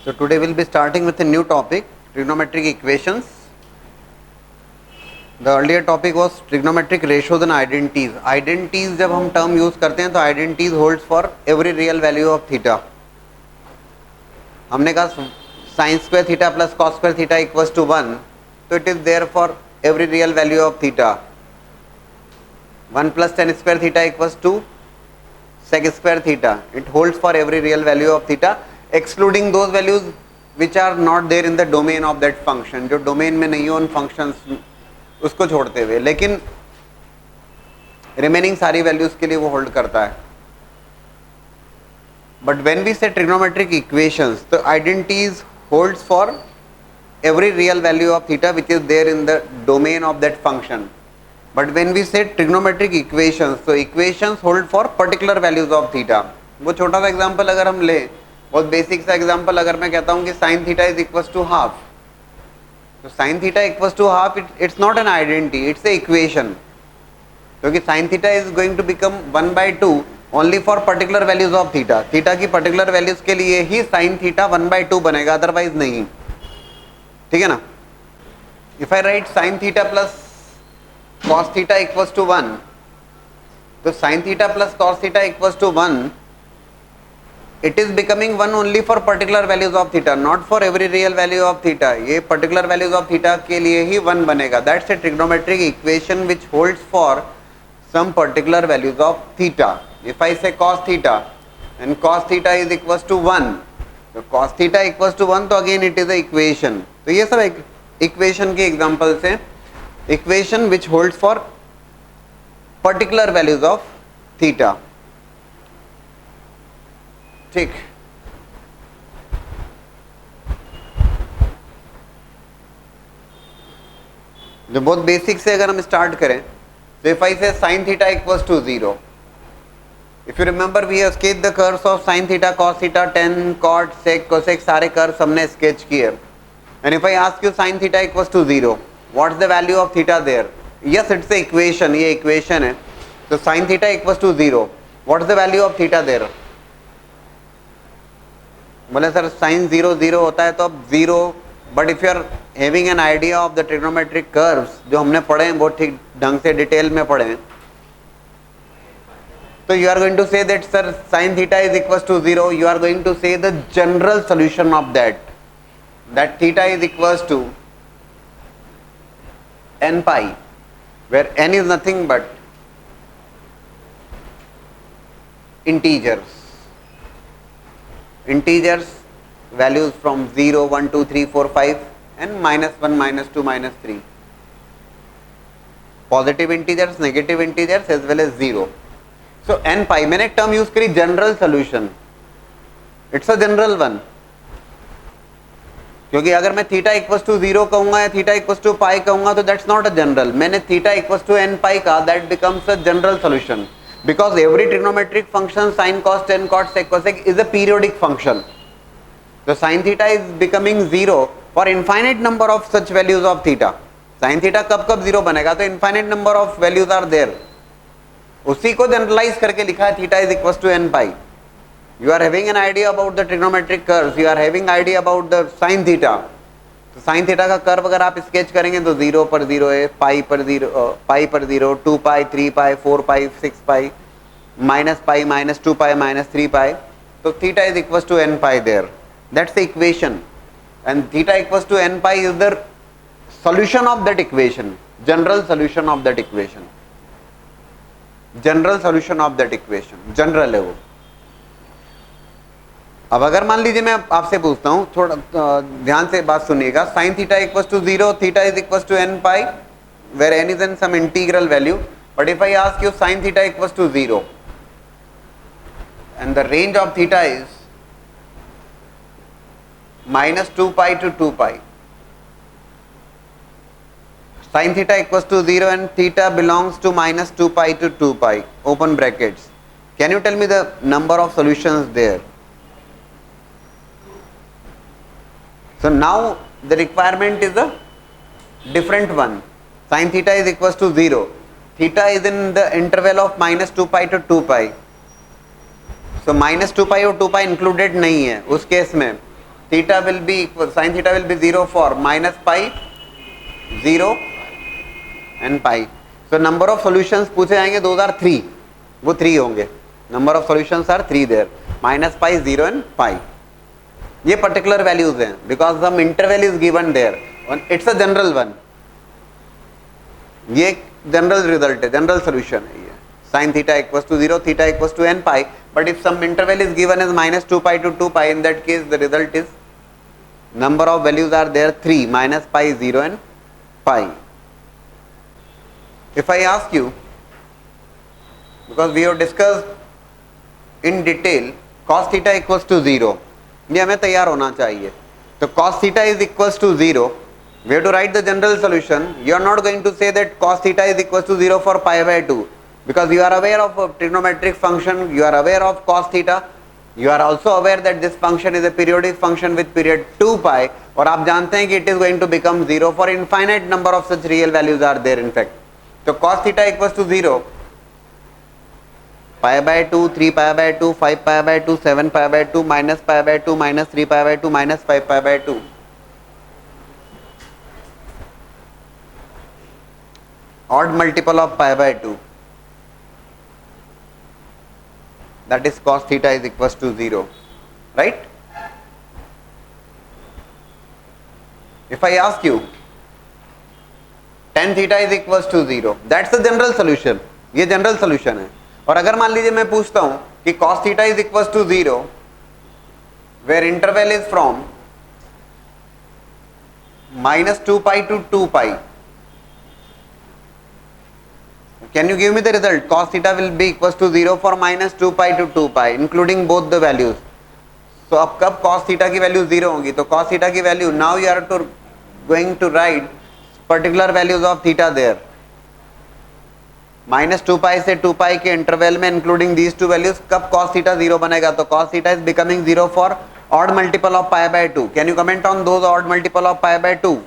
So today we'll be starting with a new topic, trigonometric equations. The earlier topic was trigonometric ratios and identities. Identities जब हम term use करते हैं तो identities holds for every real value of theta. हमने कहा sin square theta plus cos square theta equals to 1, तो it is there for every real value of theta. 1 plus tan square theta equals to sec square theta. It holds for every real value of theta, excluding those values which are not there in the domain of that function. जो domain में नहीं हो उन functions उसको छोड़ते हुए, लेकिन remaining सारी values के लिए वो hold करता है. But when we say trigonometric equations, the identities holds for every real value of theta which is there in the domain of that function. But when we say trigonometric equations, so equations hold for particular values of theta. वो छोटा सा example अगर हम ले, बहुत basic सा example, अगर मैं कहता हूँ कि sin theta is equals to half, तो sin theta equals to half, it's not an identity, it's a equation. क्योंकि sin theta is going to become 1 by 2 only for particular values of theta. Theta की particular values के लिए ही sin theta 1 by 2 बनेगा, otherwise नहीं. ठीक है ना? If I write sin theta plus cos theta equals to 1, तो sin theta plus cos theta equals to 1, it is becoming 1 only for particular values of theta, not for every real value of theta. ये particular values of theta के लिए ही 1 बनेगा. That's a trigonometric equation which holds for some particular values of theta. If I say cos theta and cos theta is equals to 1, तो cos theta equals to 1, तो again it is a equation. तो ये सब एक equation के examples हैं. Equation which holds for particular values of theta. ठीक, जो बहुत बेसिक से अगर हम स्टार्ट करें, तो if I say sin theta equals to 0, if you remember we have sketched the curves of sin theta, cos theta, tan, cot, sec, cosec, सारे curves हमने sketch किए. And if I ask you sin theta equals to 0, what's the value of theta there? Yes, it's a equation, ये equation है. तो sin theta equals to 0, what's the value of theta there? बोले sir sin 0 0 होता है तो अब 0, but if you are having an idea of the trigonometric curves जो हमने पढ़े हैं, बहुत ठीक ढंग से डिटेल में पढ़े हैं, तो you are going to say that sir sin theta is equals to 0, you are going to say the general solution of that theta is equals to n pi, where n is nothing but integers values from 0, 1, 2, 3, 4, 5 and -1, -2, -3, positive integers, negative integers as well as 0. So n pi, मैंने एक term use करी general solution, it's a general one, क्योंकि अगर मैं theta equals to 0 कहूंगा या theta equals to पाई कहूंगा तो दैट्स नॉट अ जनरल. मैंने थीटा इक्वल्स टू n पाई का, that becomes a general solution, because every trigonometric function sin, cos, tan, cot, sec, cosec is a periodic function. So sin theta is becoming 0 for infinite number of such values of theta. sin theta कब कब 0 बनेगा, तो infinite number of values are there. उसी को generalise करके लिखा है theta is equals to n pi. You are having an idea about the trigonometric curves, you are having idea about the sin theta. तो sin theta का curve अगर आप sketch करेंगे तो 0 पर 0 है, पाई पर 0, 2 पाई, 3 पाई, 4 पाई, 6 पाई, माइनस पाई, -2 पाई, -3 पाई, तो theta is equals to n pi there. That's the equation, and theta equals to n pi is the solution of that equation, general solution of that equation, general solution of that equation, general है वो. अब अगर मान लीजिए मैं आपसे पूछता हूँ, थोड़ा ध्यान से बात सुनिएगा, sin theta equals to 0, theta is equals to n pi, where n is in some integral value. But if I ask you sin theta equals to 0 and the range of theta is -2 pi to 2 pi, sin theta equals to 0 and theta belongs to -2 pi to 2 pi, open brackets, can you tell me the number of solutions there? So now the requirement is a different one. Sin theta is equals to 0, theta is in the interval of -2 pi to 2 pi, so -2 पाई और 2 पाई included नहीं है उस case में. theta will be equal, sin theta will be 0 for minus pi, 0 and pi. So number of solutions पूछे जाएंगे, those are 3, वो 3 होंगे. Number of solutions are 3 there, minus pi, 0 and pi. ये particular values हैं because some interval is given there. It's a general one. ये general result है, general solution है ये. sin theta equals to 0, theta equals to n pi, but if some interval is given as minus 2 pi to 2 pi, in that case the result is number of values are there 3, minus pi, 0 and pi. If I ask you, because we have discussed in detail cos theta equals to 0, ये हमें तैयार होना चाहिए. तो cos theta is equals to 0, we have to write the general solution. You are not going to say that cos theta is equals to 0 for pi by 2, because you are aware of a trigonometric function, you are aware of cos theta, you are also aware that this function is a periodic function with period 2 pi, और आप जानते हैं कि it is going to become 0 for infinite number of such real values are there in fact. तो cos theta equals to 0, pi by 2, 3 pi by 2, 5 pi by 2, 7 pi by 2, minus pi by 2, minus 3 pi by 2, minus 5 pi by 2. Odd multiple of pi by 2, that is cos theta is equals to 0, right? If I ask you tan theta is equals to 0, that's the general solution. ये general solution है. और अगर मान लीजिए मैं पूछता हूं कि cos theta is equals to 0, where interval is from minus 2 pi to 2 pi, can you give me the result? Cos theta will be equals to 0 for minus 2 pi to 2 pi, including both the values. So अब कब cos theta की value 0 होगी? तो cos theta की value, now you are to going to write particular values of theta there. minus 2 pi से 2 pi के interval में including these two values, कब cos theta 0 बनेगा? तो cos theta is becoming 0 for odd multiple of pi by 2. Can you comment on those odd multiple of pi by 2?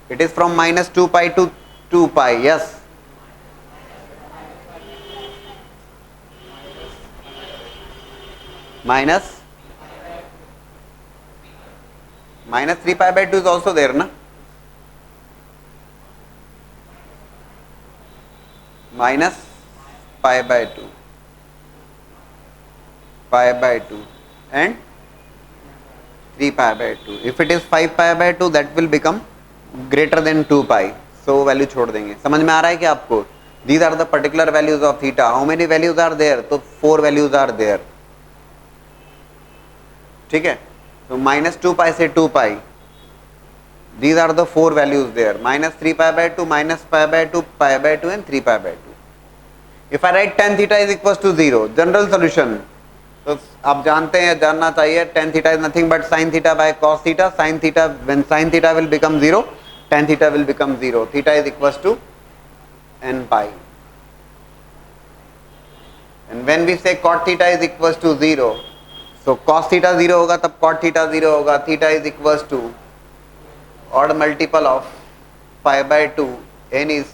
It is from minus 2 pi to 2 pi, yes. Minus 3 pi by 2 is also there, na? Minus pi by 2, pi by 2 and 3 pi by 2. If it is 5 pi by 2, that will become greater than 2 pi. So value छोड़ देंगे. समझ में आ रहा है क्या आपको? These are the particular values of theta. How many values are there? तो 4 values are there. ठीक है. So minus 2 pi से 2 pi. These are the 4 values there. Minus 3 pi by 2, minus pi by 2, pi by 2 and 3 pi by 2. If I write tan theta is equals to 0, general solution. तो आप जानते हैं, जानना चाहिए, tan theta is nothing but sin theta by cos theta. Sin theta, when sin theta will become 0, tan theta will become 0. Theta is equals to n pi. And when we say cot theta is equals to 0, so cos theta 0 होगा तब cot theta 0 होगा. Theta is equals to odd multiple of pi by 2, n is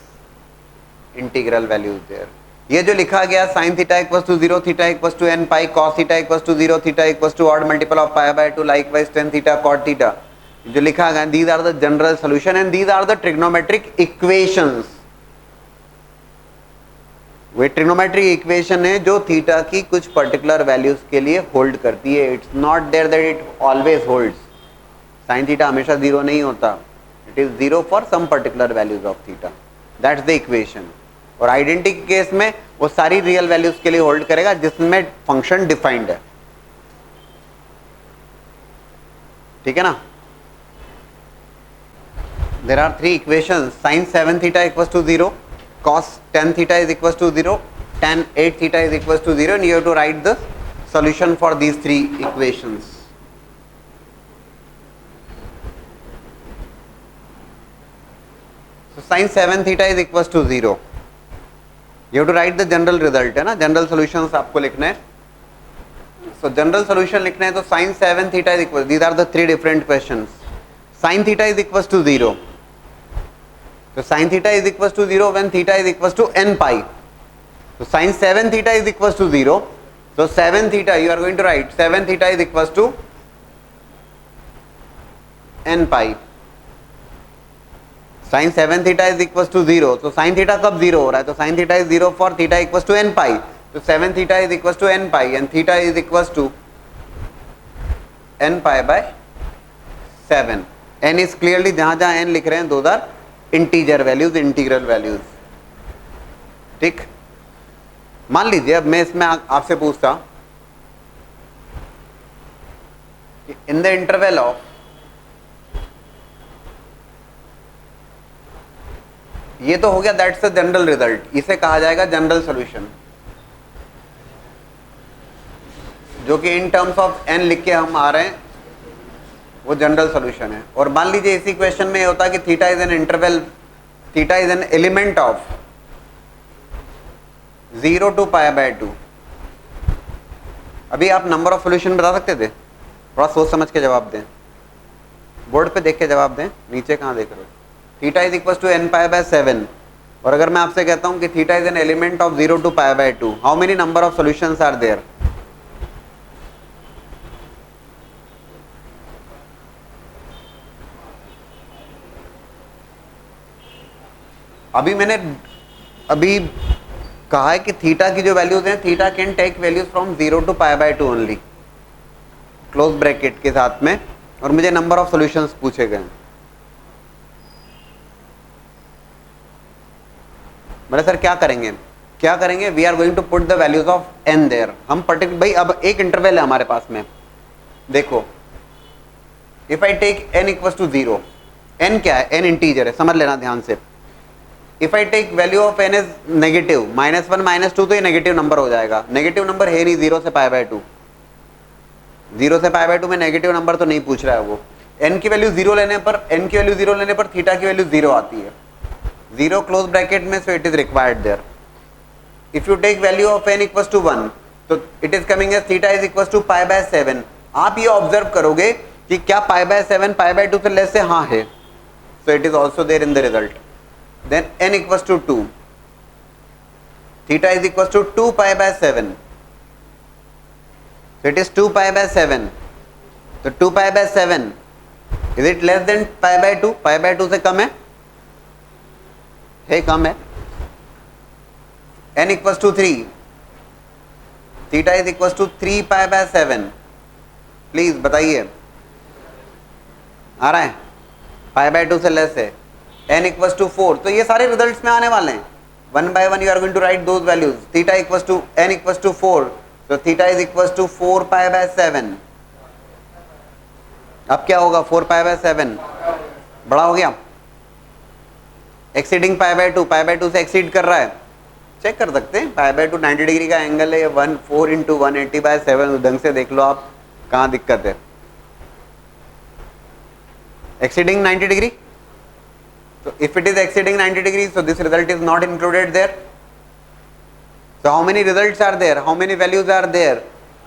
integral values there. ये जो लिखा गया sin theta equals to 0, theta equals to n pi, cos theta equals to 0, theta equals to odd multiple of pi by 2, likewise tan theta, cot theta, जो लिखा गया, these are the general solution and these are the trigonometric equations. Way trigonometric equation है जो theta की कुछ particular values के लिए hold करती है. It's not there that it always holds. Sine theta हमेशा 0 नहीं होता. It is 0 for some particular values of theta. That's the equation. और आइडेंटिटी केस में वो सारी रियल वैल्यूज के लिए होल्ड करेगा जिसमें फंक्शन डिफाइंड है. ठीक है ना. There are 3 equations. sin 7 theta equals to 0, cos 10 theta is equals to 0, tan 8 theta is equals to 0, and you have to write the solution for these 3 equations. So sin 7 theta is equals to 0. You have to write the general result, है ना. General solutions आपको लिखना है. So general solution लिखना है तो sin 7 theta is equal. These are the 3 different questions. Sin theta is equals to 0. So sin theta is equals to 0 when theta is equals to n pi. So sin 7 theta is equals to 0. So 7 theta, you are going to write 7 theta is equals to n pi. Sin 7 theta is equals to 0. तो sin theta कब 0 हो रहा है? तो sin theta is 0 for theta equals to n pi. तो 7 theta is equals to n pi and theta is equals to n pi by 7. n is clearly जहाँ जहाँ n लिख रहे हैं those are integer values, integral values. ठीक, मान लीजिए अब मैं इसमें आपसे पूछता इन द इंटरवल ऑफ, ये तो हो गया दैट्स द जनरल रिजल्ट, इसे कहा जाएगा जनरल सॉल्यूशन, जो कि इन टर्म्स ऑफ n लिख के हम आ रहे हैं वो जनरल सॉल्यूशन है। और मान लीजिए इसी क्वेश्चन में ये होता है कि theta is an interval, theta is an element of 0 to pi by 2। अभी आप नंबर ऑफ सॉल्यूशन बता सकते थे? थोड़ा सोच समझ के जवाब दें, बोर्ड पे देख के जवाब दें, नीचे कहाँ देख रहे हो? Theta is equal to n pi by 7, और अगर मैं आपसे कहता हूँ कि theta is an element of 0 to pi by 2, how many number of solutions are there? अभी मैंने कहा है कि थीटा की जो वैल्यूज हैं, theta can take values from 0 to pi by 2 only, close bracket के साथ में, और मुझे नंबर ऑफ सॉल्यूशंस पूछे गए। मतलब सर क्या करेंगे? We are going to put the values of n there. हम पर्टिकुलर, भाई अब एक इंटरवल है हमारे पास में, देखो if I take n equals to 0, n क्या है? n इंटीजर है, समझ लेना ध्यान से। If I take value of n is negative, -1 -2, तो ये नेगेटिव नंबर हो जाएगा। नेगेटिव नंबर है नहीं 0 से पाई बाय 2, 0 से पाई बाय 2 में नेगेटिव नंबर तो नहीं पूछ रहा है वो। n की वैल्यू 0 लेने पर, n की वैल्यू 0 लेने पर थीटा की वैल्यू 0 आती है, 0 क्लोज ब्रैकेट में, so it is required there. If you take value of n equals to 1, तो it is coming as theta is equals to pi by 7। आप ये ऑब्जर्व करोगे कि क्या पाई बाय 7 पाई बाय 2 से लेस है? हाँ है, so it is also there in the result. Then n equals to 2, theta is equals to 2 pi by 7, so it is 2 pi by 7, तो 2 pi by 7 is it less than pi by 2? pi by 2 से कम है? कम है। n equals to 3, theta is equals to 3 pi by 7, please बताइए, आ रहा है? pi by 2 से less है। n equals to 4, तो ये सारे रिजल्ट्स में आने वाले हैं। 1 by 1 you are going to write those values. Theta equals to n equals to 4, तो theta is equals to 4 pi by 7। अब क्या होगा? 4 पाई बाय 7 बड़ा हो गया, exceeding pi by 2, pi by 2 से एक्सीड कर रहा है, चेक कर सकते हैं। पाई बाय 2 90 डिग्री का एंगल है, 4 इंटू 180 बाय 7, ढंग से देख लो आप कहाँ दिक्कत है। Exceeding 90 degree, so if it is exceeding 90 degrees, so this result is not included there. So how many results are there? How many values are there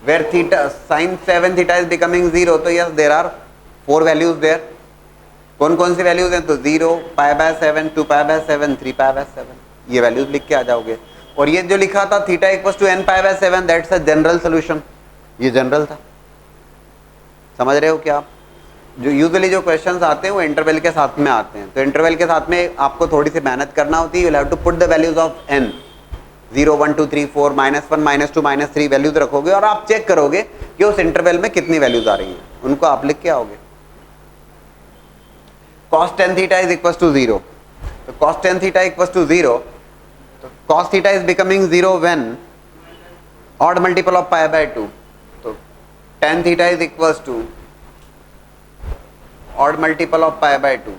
where theta, sin 7 theta is becoming 0? तो yes, there are 4 values there. कौन कौन सी values हैं? तो 0, पाई by 7, 2 pi by 7, 3 pi by 7, ये values लिख के आ जाओगे। और ये जो लिखा था theta equals to n pi by 7, that's a general solution, ये जनरल था। समझ रहे हो क्या आप? जो यूजुअली जो क्वेश्चंस आते हैं वो इंटरवल के साथ में आते हैं, तो इंटरवल के साथ में आपको थोड़ी सी मेहनत करना होती है। You have to put the values of n, 0 1 2 3 4 -1 -2 -3 values रखोगे और आप चेक करोगे कि उस इंटरवल में कितनी वैल्यूज आ रही हैं, उनको आप लिख के आओगे। cos tan theta is equal to 0, तो cos tan theta equal to 0, तो cos theta is becoming 0 when odd multiple of pi by 2, तो tan theta is equal to odd multiple of pi by 2,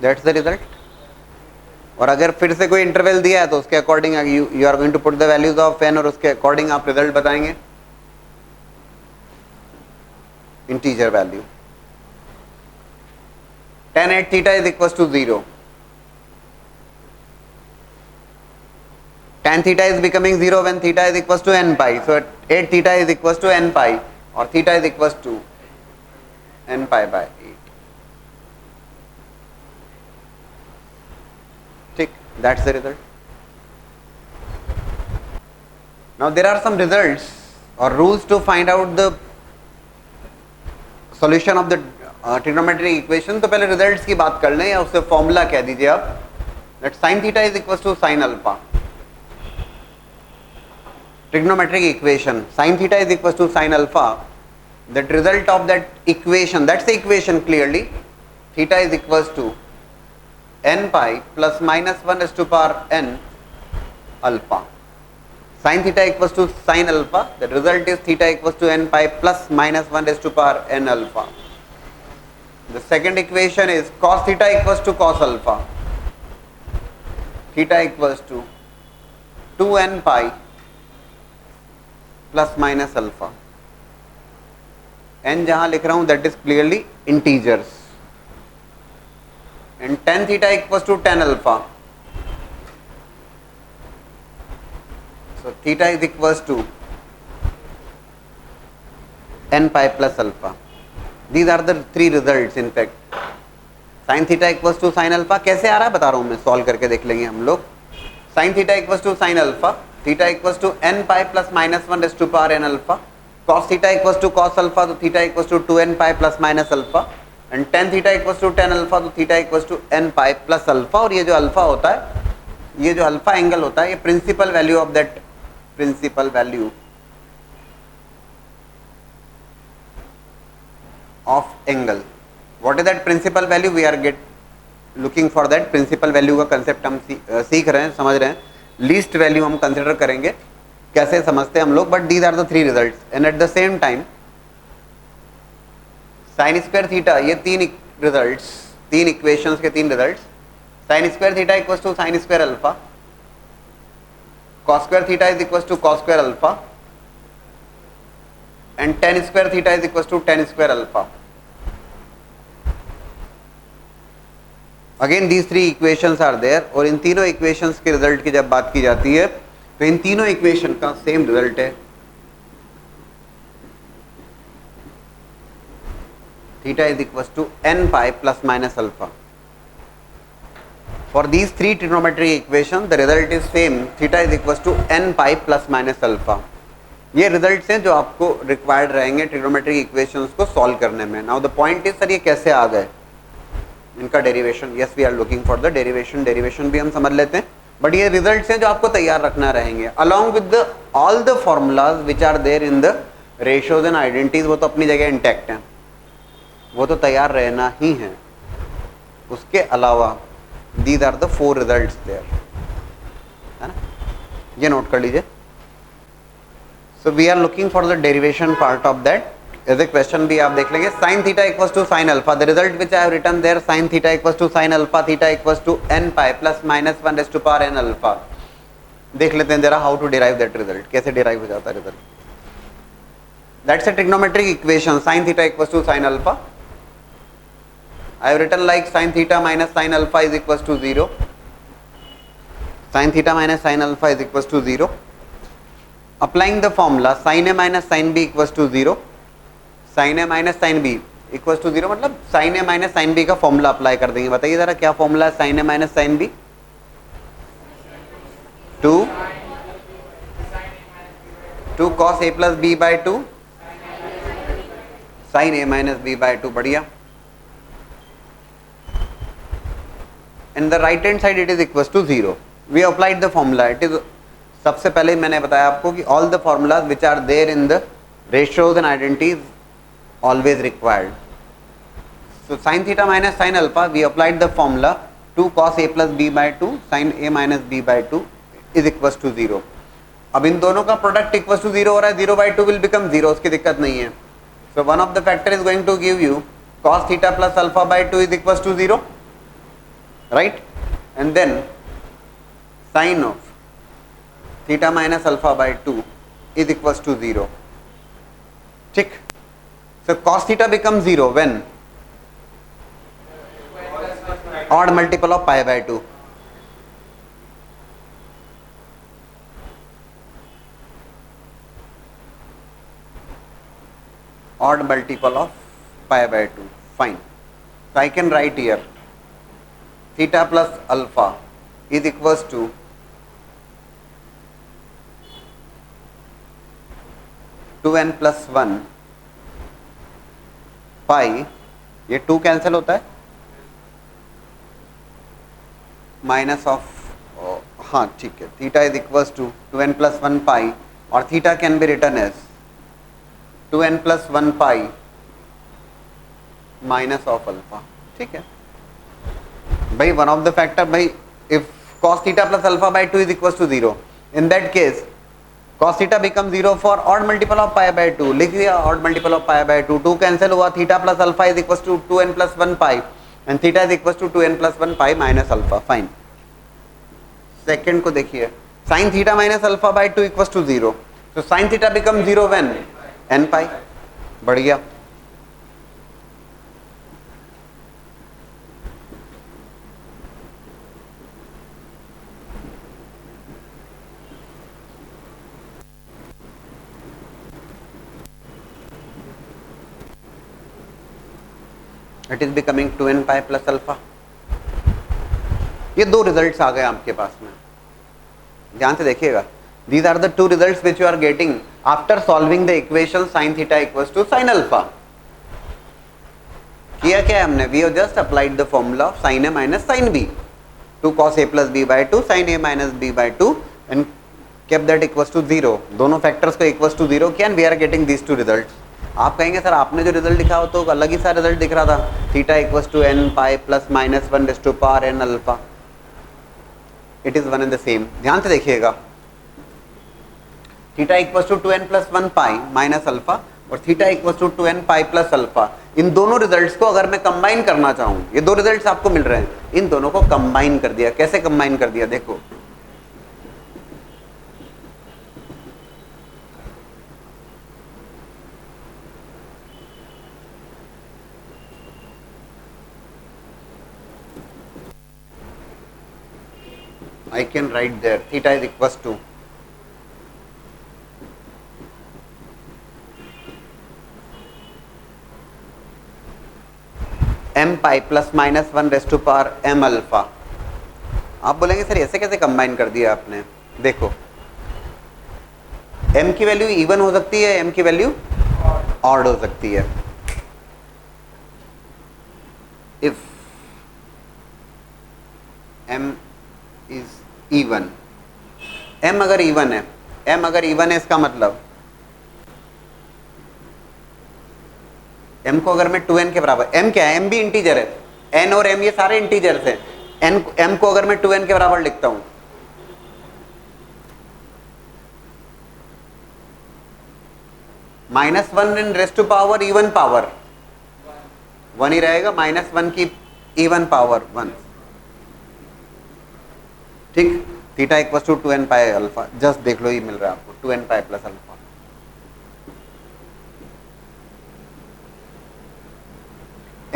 that's the result। और अगर फिर से कोई interval दिया है तो उसके according you are going to put the values of n और उसके अकॉर्डिंग आप रिजल्ट बताएंगे, integer value. tan 8 theta is equals to 0, tan theta is becoming 0 when theta is equals to n pi, so 8 theta is equals to n pi और theta is equals to n pi by 8। That's the result. Now there are some results or rules to find out the solution of the trigonometric equation. तो पहले results की बात कर लें या उससे formula कह दीजिए आप. That sin theta is equals to sin alpha. Trigonometric equation, sin theta is equals to sin alpha. That result of that equation, that's the equation clearly. Theta is equals to n pi plus minus 1 raised to power n alpha. Sin theta equals to sin alpha. The result is theta equals to n pi plus minus 1 raised to power n alpha. The second equation is cos theta equals to cos alpha. Theta equals to 2n pi plus minus alpha. n जहां लिख रहा हूं that is clearly integers. And tan theta equals to tan alpha. So theta is equals to n pi plus alpha. These are the three results in fact. Sin theta equals to sin alpha कैसे आ रहा है बता रहा हूं मैं, solve करके देख लेंगे हम लोग. Sin theta equals to sin alpha. Theta equals to n pi plus minus 1 raised to power n alpha. Cos theta equals to cos alpha, तो theta equals to 2n pi plus minus alpha. And tan theta equals to tan alpha, तो theta equals to n pi plus alpha. और ये जो alpha होता है, ये जो alpha angle होता है, ये principal value of that principal value of angle. What is that principal value? We are looking for that. Principal value का कंसेप्ट हम सीख रहे हैं, समझ रहे हैं. लीस्ट वैल्यू हम कंसिडर करेंगे, कैसे समझते हैं हम लोग. But these are the three results. And at the same time sine square theta, ये तीन रिजल्ट्स, तीन इक्वेशंस के तीन results. Sine square theta equals to sine square alpha. Cos square theta is equals to cos square alpha. And tan square theta is equals to tan square alpha. Again these three equations are there. और इन तीनों equations के result की जब बात की जाती है तो इन तीनों इक्वेशन का सेम रिजल्ट है. Theta is equals to n pi plus minus alpha. For these three trigonometric equation the result is same. Theta is equals to n pi plus minus alpha. ये रिजल्ट्स हैं जो आपको required रहेंगे trigonometric equations को solve करने में. Now the point is sir ये कैसे आ गए इनका derivation. Yes we are looking for the derivation. Derivation भी हम समझ लेते हैं, बट ये रिजल्ट्स हैं जो आपको तैयार रखना रहेंगे along with the all the formulas which are there in the ratios and identities. वो तो अपनी जगह इंटैक्ट हैं, वो तो तैयार रहना ही है. उसके अलावा these are the four results there, है ना, ये नोट कर लीजिए. So we are looking for the derivation part of that. As a question भी आप देख लेंगे. Sine theta equals to sine alpha. The result which I have written there, sine theta equals to sine alpha. Theta equals to n pi plus minus 1 raise to power n alpha. देख लेते हैं जरा how to derive that result, कैसे derive हो जाता है result. That's a trigonometric equation. Sine theta equals to sine alpha. I have written like sin theta minus sin alpha is equals to 0. Sin theta minus sin alpha is equals to 0. Applying the formula sin a minus sin b equals to 0. Sin a minus sin b equals to 0 मतलब sin a minus sin b का formula apply कर देंगे. बताइए जरा क्या formula है sin a minus sin b? 2 cos a plus b by 2 sin a minus b by 2. बढ़िया. and the right hand side it is equals to 0. We applied the formula. It is सबसे पहले मैंने बताया आपको कि all the formulas which are there in the ratios and identities always required. So sin theta minus sin alpha, we applied the formula 2 cos a plus b by 2 sin a minus b by 2 is equals to 0. अब इन दोनों का product equals to 0 हो रहा है. 0 by 2 will become 0, उसकी दिक्कत नहीं है. So one of the factor is going to give you cos theta plus alpha by 2 is equals to 0, right? And then sin of theta minus alpha by 2 is equals to 0. ठीक. So cos theta becomes 0 when odd multiple of pi by 2. Odd multiple of pi by 2. Fine. So I can write here theta plus alpha is equals to 2n plus 1 pi, ये 2 cancel होता है, minus of, हाँ ठीक है, theta is equals to 2n plus 1 pi, और theta can be written as 2n plus 1 pi minus of alpha. ठीक है भाई, वन ऑफ द फैक्टर भाई, if cos theta plus alpha by 2 is equals to 0, in that case cos theta become 0 for odd multiple of pi by 2. लिख दिया odd multiple of pi by 2, 2 cancel हुआ, theta plus alpha is equals to 2n plus 1 pi and theta is equals to 2n plus 1 pi minus alpha. Fine. Second को देखिए, sin theta minus alpha by 2 equals to 0, so sin theta become 0 when n pi. बढ़िया. It is becoming 2n pi plus alpha. ये दो results आ गए आपके पास में, ध्यान से देखिएगा. These are the two results which you are getting after solving the equation sin theta equals to sin alpha. किया क्या है हमने? We have just applied the formula of sin a minus sin b to cos a plus b by 2 sin a minus b by 2 and kept that equals to 0. दोनों factors को equals to 0 किया and we are getting these two results. आप कहेंगे sir आपने जो result लिखा हो तो अलग ही सा रिजल्ट दिख रहा था, theta equals to n pi plus minus 1 raise to power n alpha. It is one and the same. ध्यान से देखिएगा, theta equals to 2n plus 1 pi minus alpha और theta equals to 2n pi plus alpha. इन दोनों results को अगर मैं combine करना चाहूँ, ये दो रिजल्ट्स आपको मिल रहे हैं, इन दोनों को कंबाइन कर दिया. कैसे कंबाइन कर दिया? देखो, I can write there theta is equals to m pi plus minus 1 raise to power m alpha. आप बोलेंगे सर ऐसे कैसे कंबाइन कर दिया आपने? देखो, m की वैल्यू इवन हो सकती है, m की वैल्यू ऑड हो सकती है. If m is even, m अगर इवन है, m अगर इवन है इसका मतलब m को अगर मैं 2n के बराबर, m क्या है? m भी इंटीजर है, n और m ये सारे इंटीजर्स हैं. m को अगर मैं 2n के बराबर लिखता हूं, माइनस 1 इन raise to power even power 1 ही रहेगा, माइनस 1 की इवन पावर 1. ठीक. Theta equals to 2n pi alpha. Just देख लो, ये मिल रहा है आपको 2n pi plus alpha.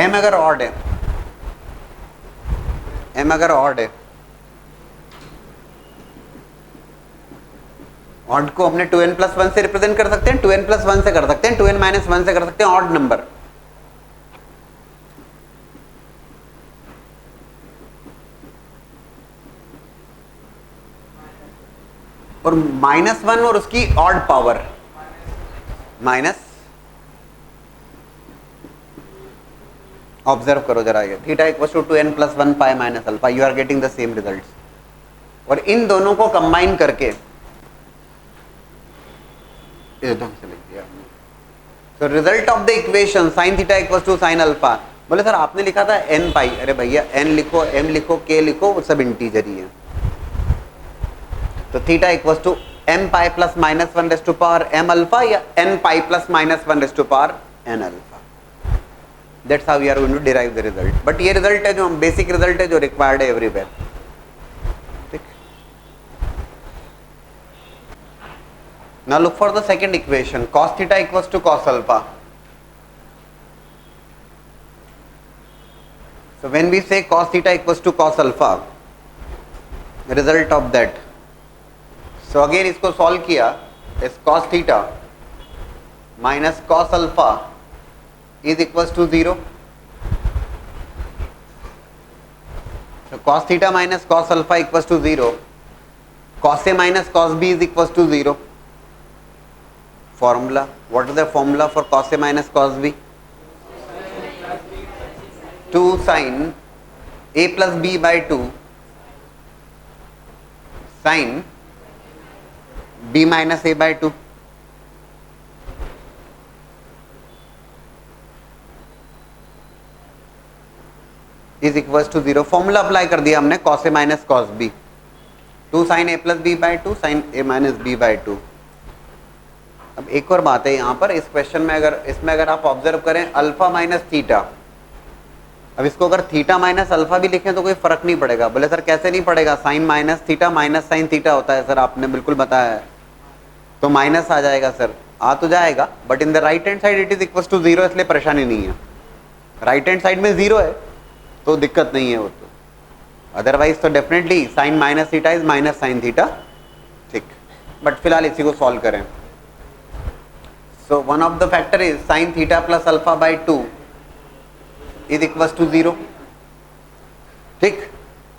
m अगर ऑड है, m अगर ऑड है, ऑड को हमने 2n प्लस 1 से रिप्रेजेंट कर सकते हैं, 2n प्लस 1 से कर सकते हैं, 2n माइनस 1 से कर सकते हैं, ऑड नंबर. और माइनस 1 और उसकी ऑड पावर माइनस, ऑब्जर्व करो जरा, ये theta equals to 2n plus 1 pi minus alpha. You are getting the same results. और इन दोनों को कंबाइन करके ढंग से लिख दिया. तो result of the equation sin theta equals to sin alpha. बोले सर आपने लिखा था n पाई. अरे भैया n लिखो, m लिखो, k लिखो, वो सब इंटीजर ही है. तो theta equals to m pi plus minus 1 raise to power m alpha या n pi plus minus 1 raise to power n alpha. That's how we are going to derive the result. But ये result है जो basic result है, जो required है everywhere. ठीक. Now look for the second equation, cos theta equals to cos alpha. So when we say cos theta equals to cos alpha, result of that. So again इसको solve किया, is cos theta minus cos alpha is equals to 0. So cos theta minus cos alpha equals to 0. Cos A minus cos B is equals to 0. Formula. What is the formula for cos A minus cos B? 2 sin A plus B by 2 sin B minus A by 2. Is equals to 0. Formula apply कर दिया हमने cos A minus cos B. 2 sin A plus B by 2 sin A minus B by 2. अब एक और बात है यहाँ पर इस क्वेश्चन में, अगर इसमें अगर आप ऑब्जर्व करें अल्फा माइनस थीटा, अब इसको अगर थीटा माइनस अल्फा भी लिखें तो कोई फर्क नहीं पड़ेगा. बोले सर कैसे नहीं पड़ेगा, sine minus theta minus sine theta होता है. सर आपने बिल्कुल बताया है, तो माइनस आ जाएगा. सर आ तो जाएगा, but in the right hand side it is equal to 0, इसलिए परेशानी नहीं है. राइट हैंड साइड में 0 है तो दिक्कत नहीं है वो तो. अदरवाइज तो definitely sine minus theta is minus sine theta. ठीक, बट फिलहाल इसी को सॉल्व करें. So one of the factor is sine theta plus alpha by 2 is equal to 0. ठीक,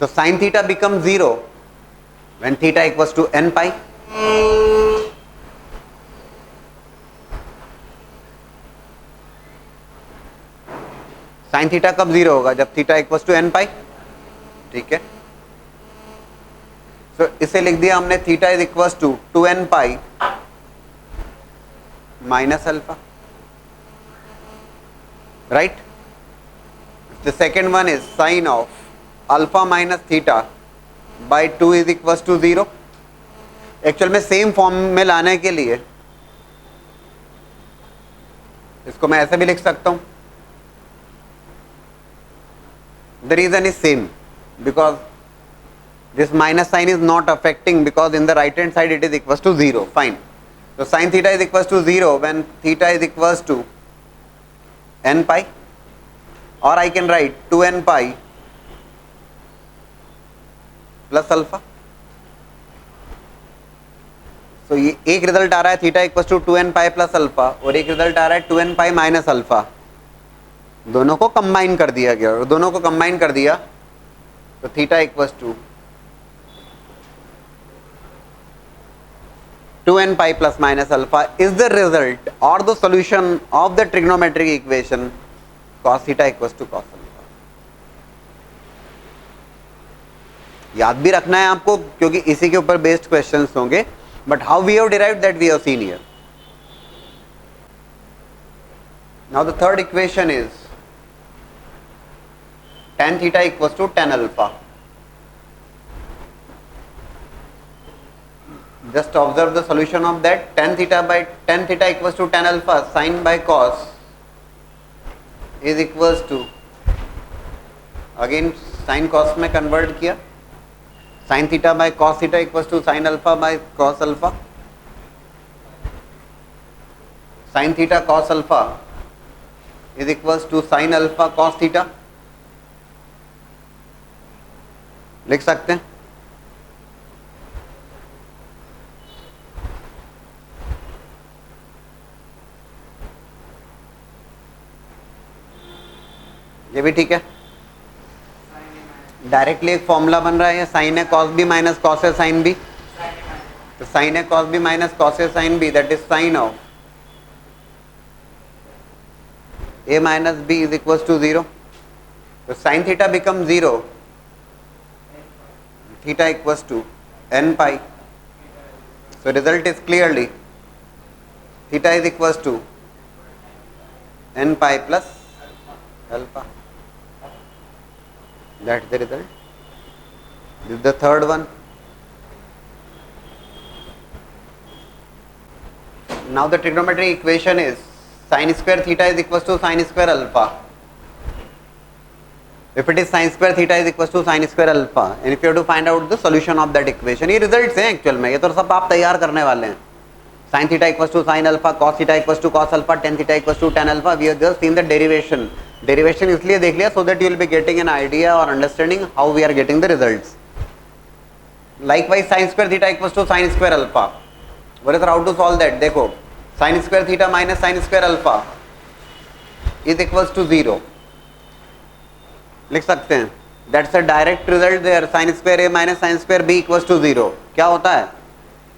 तो sine theta become 0 when theta equals to n pi. Sine theta कब 0 होगा, जब theta equals to n pi. ठीक है, तो इसे लिख दिया हमने theta is equals to 2n pi minus alpha. Right, the second one is sine of alpha minus theta by 2 is equals to 0. Actual में सेम फॉर्म में लाने के लिए इसको मैं ऐसे भी लिख सकता हूं. The reason is same, because this minus sign is not affecting, because in the right hand side it is equals to 0. Fine. So sin theta is equals to 0 when theta is equals to n pi, or I can write 2n pi plus alpha. So ये एक result आ रहा है theta equals to 2n pi plus alpha, और एक result आ रहा है 2n pi माइनस अल्फा. दोनों को कंबाइन कर दिया गया, और दोनों को कंबाइन कर दिया तो theta equals to 2n pi plus minus alpha is the result और the solution of the trigonometric equation cos theta equals to cos alpha. याद भी रखना है आपको, क्योंकि इसी के ऊपर बेस्ड क्वेश्चंस होंगे. But how we have derived that we have seen here. Now the third equation is tan theta equals to tan alpha. Just observe the solution of that. Tan theta equals to tan alpha sin by cos is equals to, again sin cos में convert किया, sin theta by cos theta equals to sin alpha by cos alpha. Sin theta cos alpha is equals to sin alpha cos theta. लिख सकते हैं. ये भी ठीक है. Directly एक फॉर्मूला बन रहा है, sine A cos B minus cos A sine B. तो sine A cos B minus cos A sine B, that is sine of A minus B is equals to 0. तो sine theta become 0, theta equals to n pi. So result is clearly theta is equals to n pi plus alpha. That's the result. This is the third one. Now the trigonometric equation is sin square theta is equals to sin square alpha. If it is sin square theta is equals to sin square alpha, and if you have to find out the solution of that equation, ये results हैं actual में, ये तो सब आप तैयार करने वाले हैं. sin theta equals to sin alpha, cos theta equals to cos alpha, tan theta equals to tan alpha. We have just seen the derivation. Derivation इसलिए देख लिया so that you will be getting an idea or understanding how we are getting the results. Likewise sin square theta equals to sin square alpha. What is how to solve that? देखो, sin square theta minus sin square alpha is equals to 0. लिख सकते हैं. That's a direct result there, sine square A minus sine square B equals to zero. क्या होता है?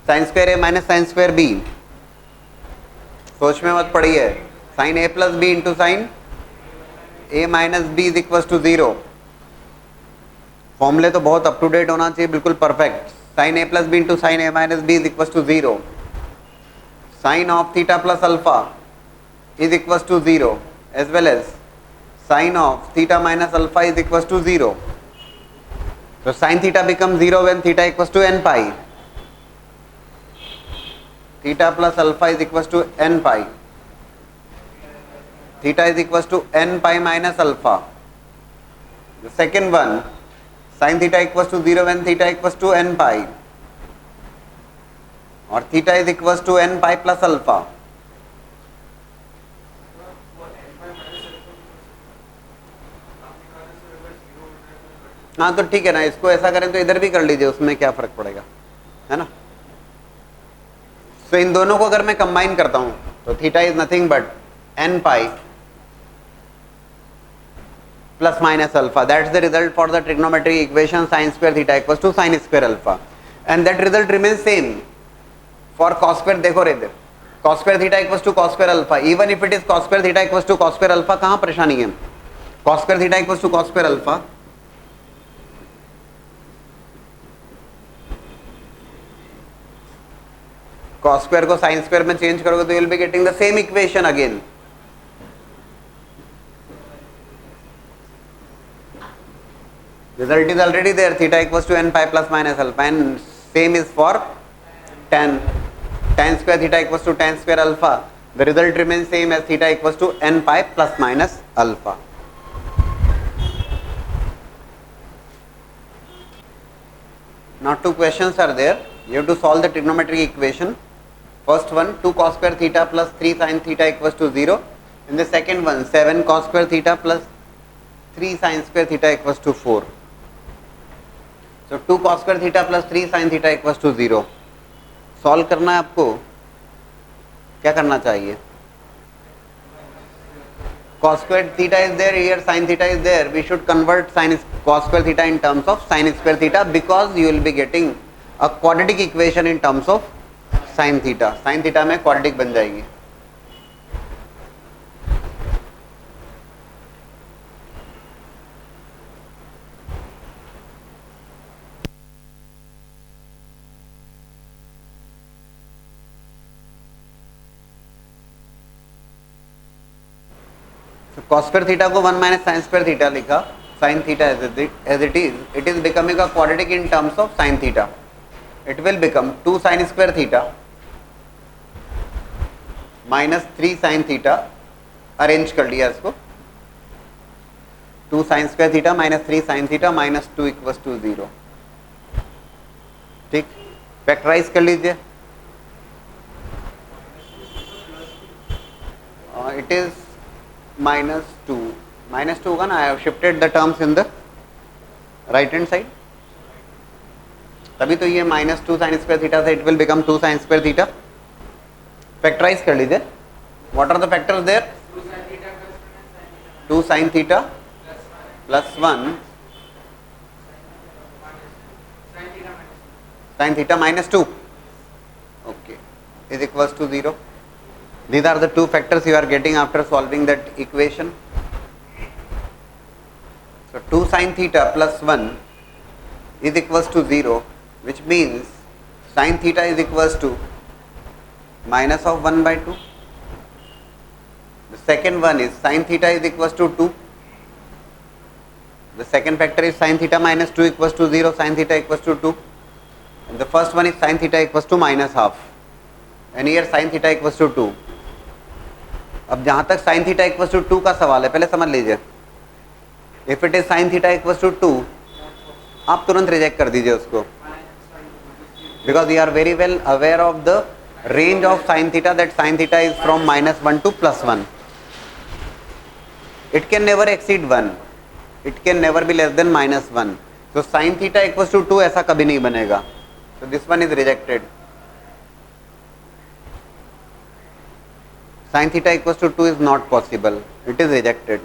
Sine square A minus sine square B, सोच में मत पड़िए, sine A plus B into sine A minus B is equal to zero. फॉर्मूले तो बहुत अप टू डेट होना चाहिए, बिल्कुल perfect. Sine A plus B into sine A minus B is equal to zero. Sign of theta plus alpha is equals to 0 as well as sin of theta minus alpha is equals to 0. So sin theta becomes 0 when theta equals to n pi. Theta plus alpha is equals to n pi. Theta is equals to n pi minus alpha. The second one, sin theta equals to 0 when theta equals to n pi, or theta is equals to n pi plus alpha. हाँ तो ठीक है ना, इसको ऐसा करें तो इधर भी कर लीजिए, उसमें क्या फर्क पड़ेगा, है ना. तो इन दोनों को अगर मैं कंबाइन करता हूं तो theta is nothing but n pi plus minus alpha. That's the result for the trigonometric equation sine square theta equals to sine square alpha, and that result remains same for cos square. देखो रे इधर, cos square theta equals to cos square alpha, even if it is cos square theta equals to cos square alpha. कहां परेशानी है? Cos square theta equals to cos square alpha, cos square को sin square में change करोगे तो you will be getting the same equation again. Result is already there, theta equals to n pi plus minus alpha, and same is for tan square theta equals to tan square alpha. The result remains same as theta equals to n pi plus minus alpha. Now two questions are there. You have to solve the trigonometric equation. First one, 2 cos square theta plus 3 sin theta equals to 0. And the second one, 7 cos square theta plus 3 sin square theta equals to 4. So 2 cos square theta plus 3 sin theta equals to 0. Solve करना है आपको. क्या करना चाहिए? cos square theta is there here, sin theta is there. We should convert cos square theta in terms of sin square theta, because you will be getting a quadratic equation in terms of sin theta. sin theta में quadratic बन जाएगी. cos square theta को 1 minus sin square theta लिखा, sin theta as it is becoming a quadratic in terms of sin theta. It will become 2 sin square theta minus 3 sin theta. Arrange कर लिया इसको. 2 sin square theta minus 3 sin theta minus 2 equals to 0. ठीक, factorise कर लीजिए. It is minus 2 होगा ना. I have shifted the terms in the right hand side, तभी तो ये minus 2 sin square theta से it will become 2 sin square theta. Factorise कर लीजिए. What are the factors there? 2 sin theta plus 1 sin theta minus 2, okay, is equals to 0. These are the two factors you are getting after solving that equation. So 2 sin theta plus 1 is equals to 0, which means sin theta is equals to minus of 1 by 2. The second one is sin theta is equals to 2. The second factor is sin theta minus 2 equals to 0, sin theta equals to 2. And the first one is sin theta equals to minus half. And here sin theta equals to 2. अब जहां तक sin theta equals to 2 का सवाल है, पहले समझ लीजिए. If it is sin theta equals to 2, आप तुरंत रिजेक्ट कर दीजिए उसको, because you are very well aware of the range of sin theta, that sin theta is from minus 1 to plus 1. It can never exceed 1. It can never be less than minus 1. So sin theta equals to 2 ऐसा कभी नहीं बनेगा. So this one is rejected. Sin theta equals to 2 is not possible. It is rejected.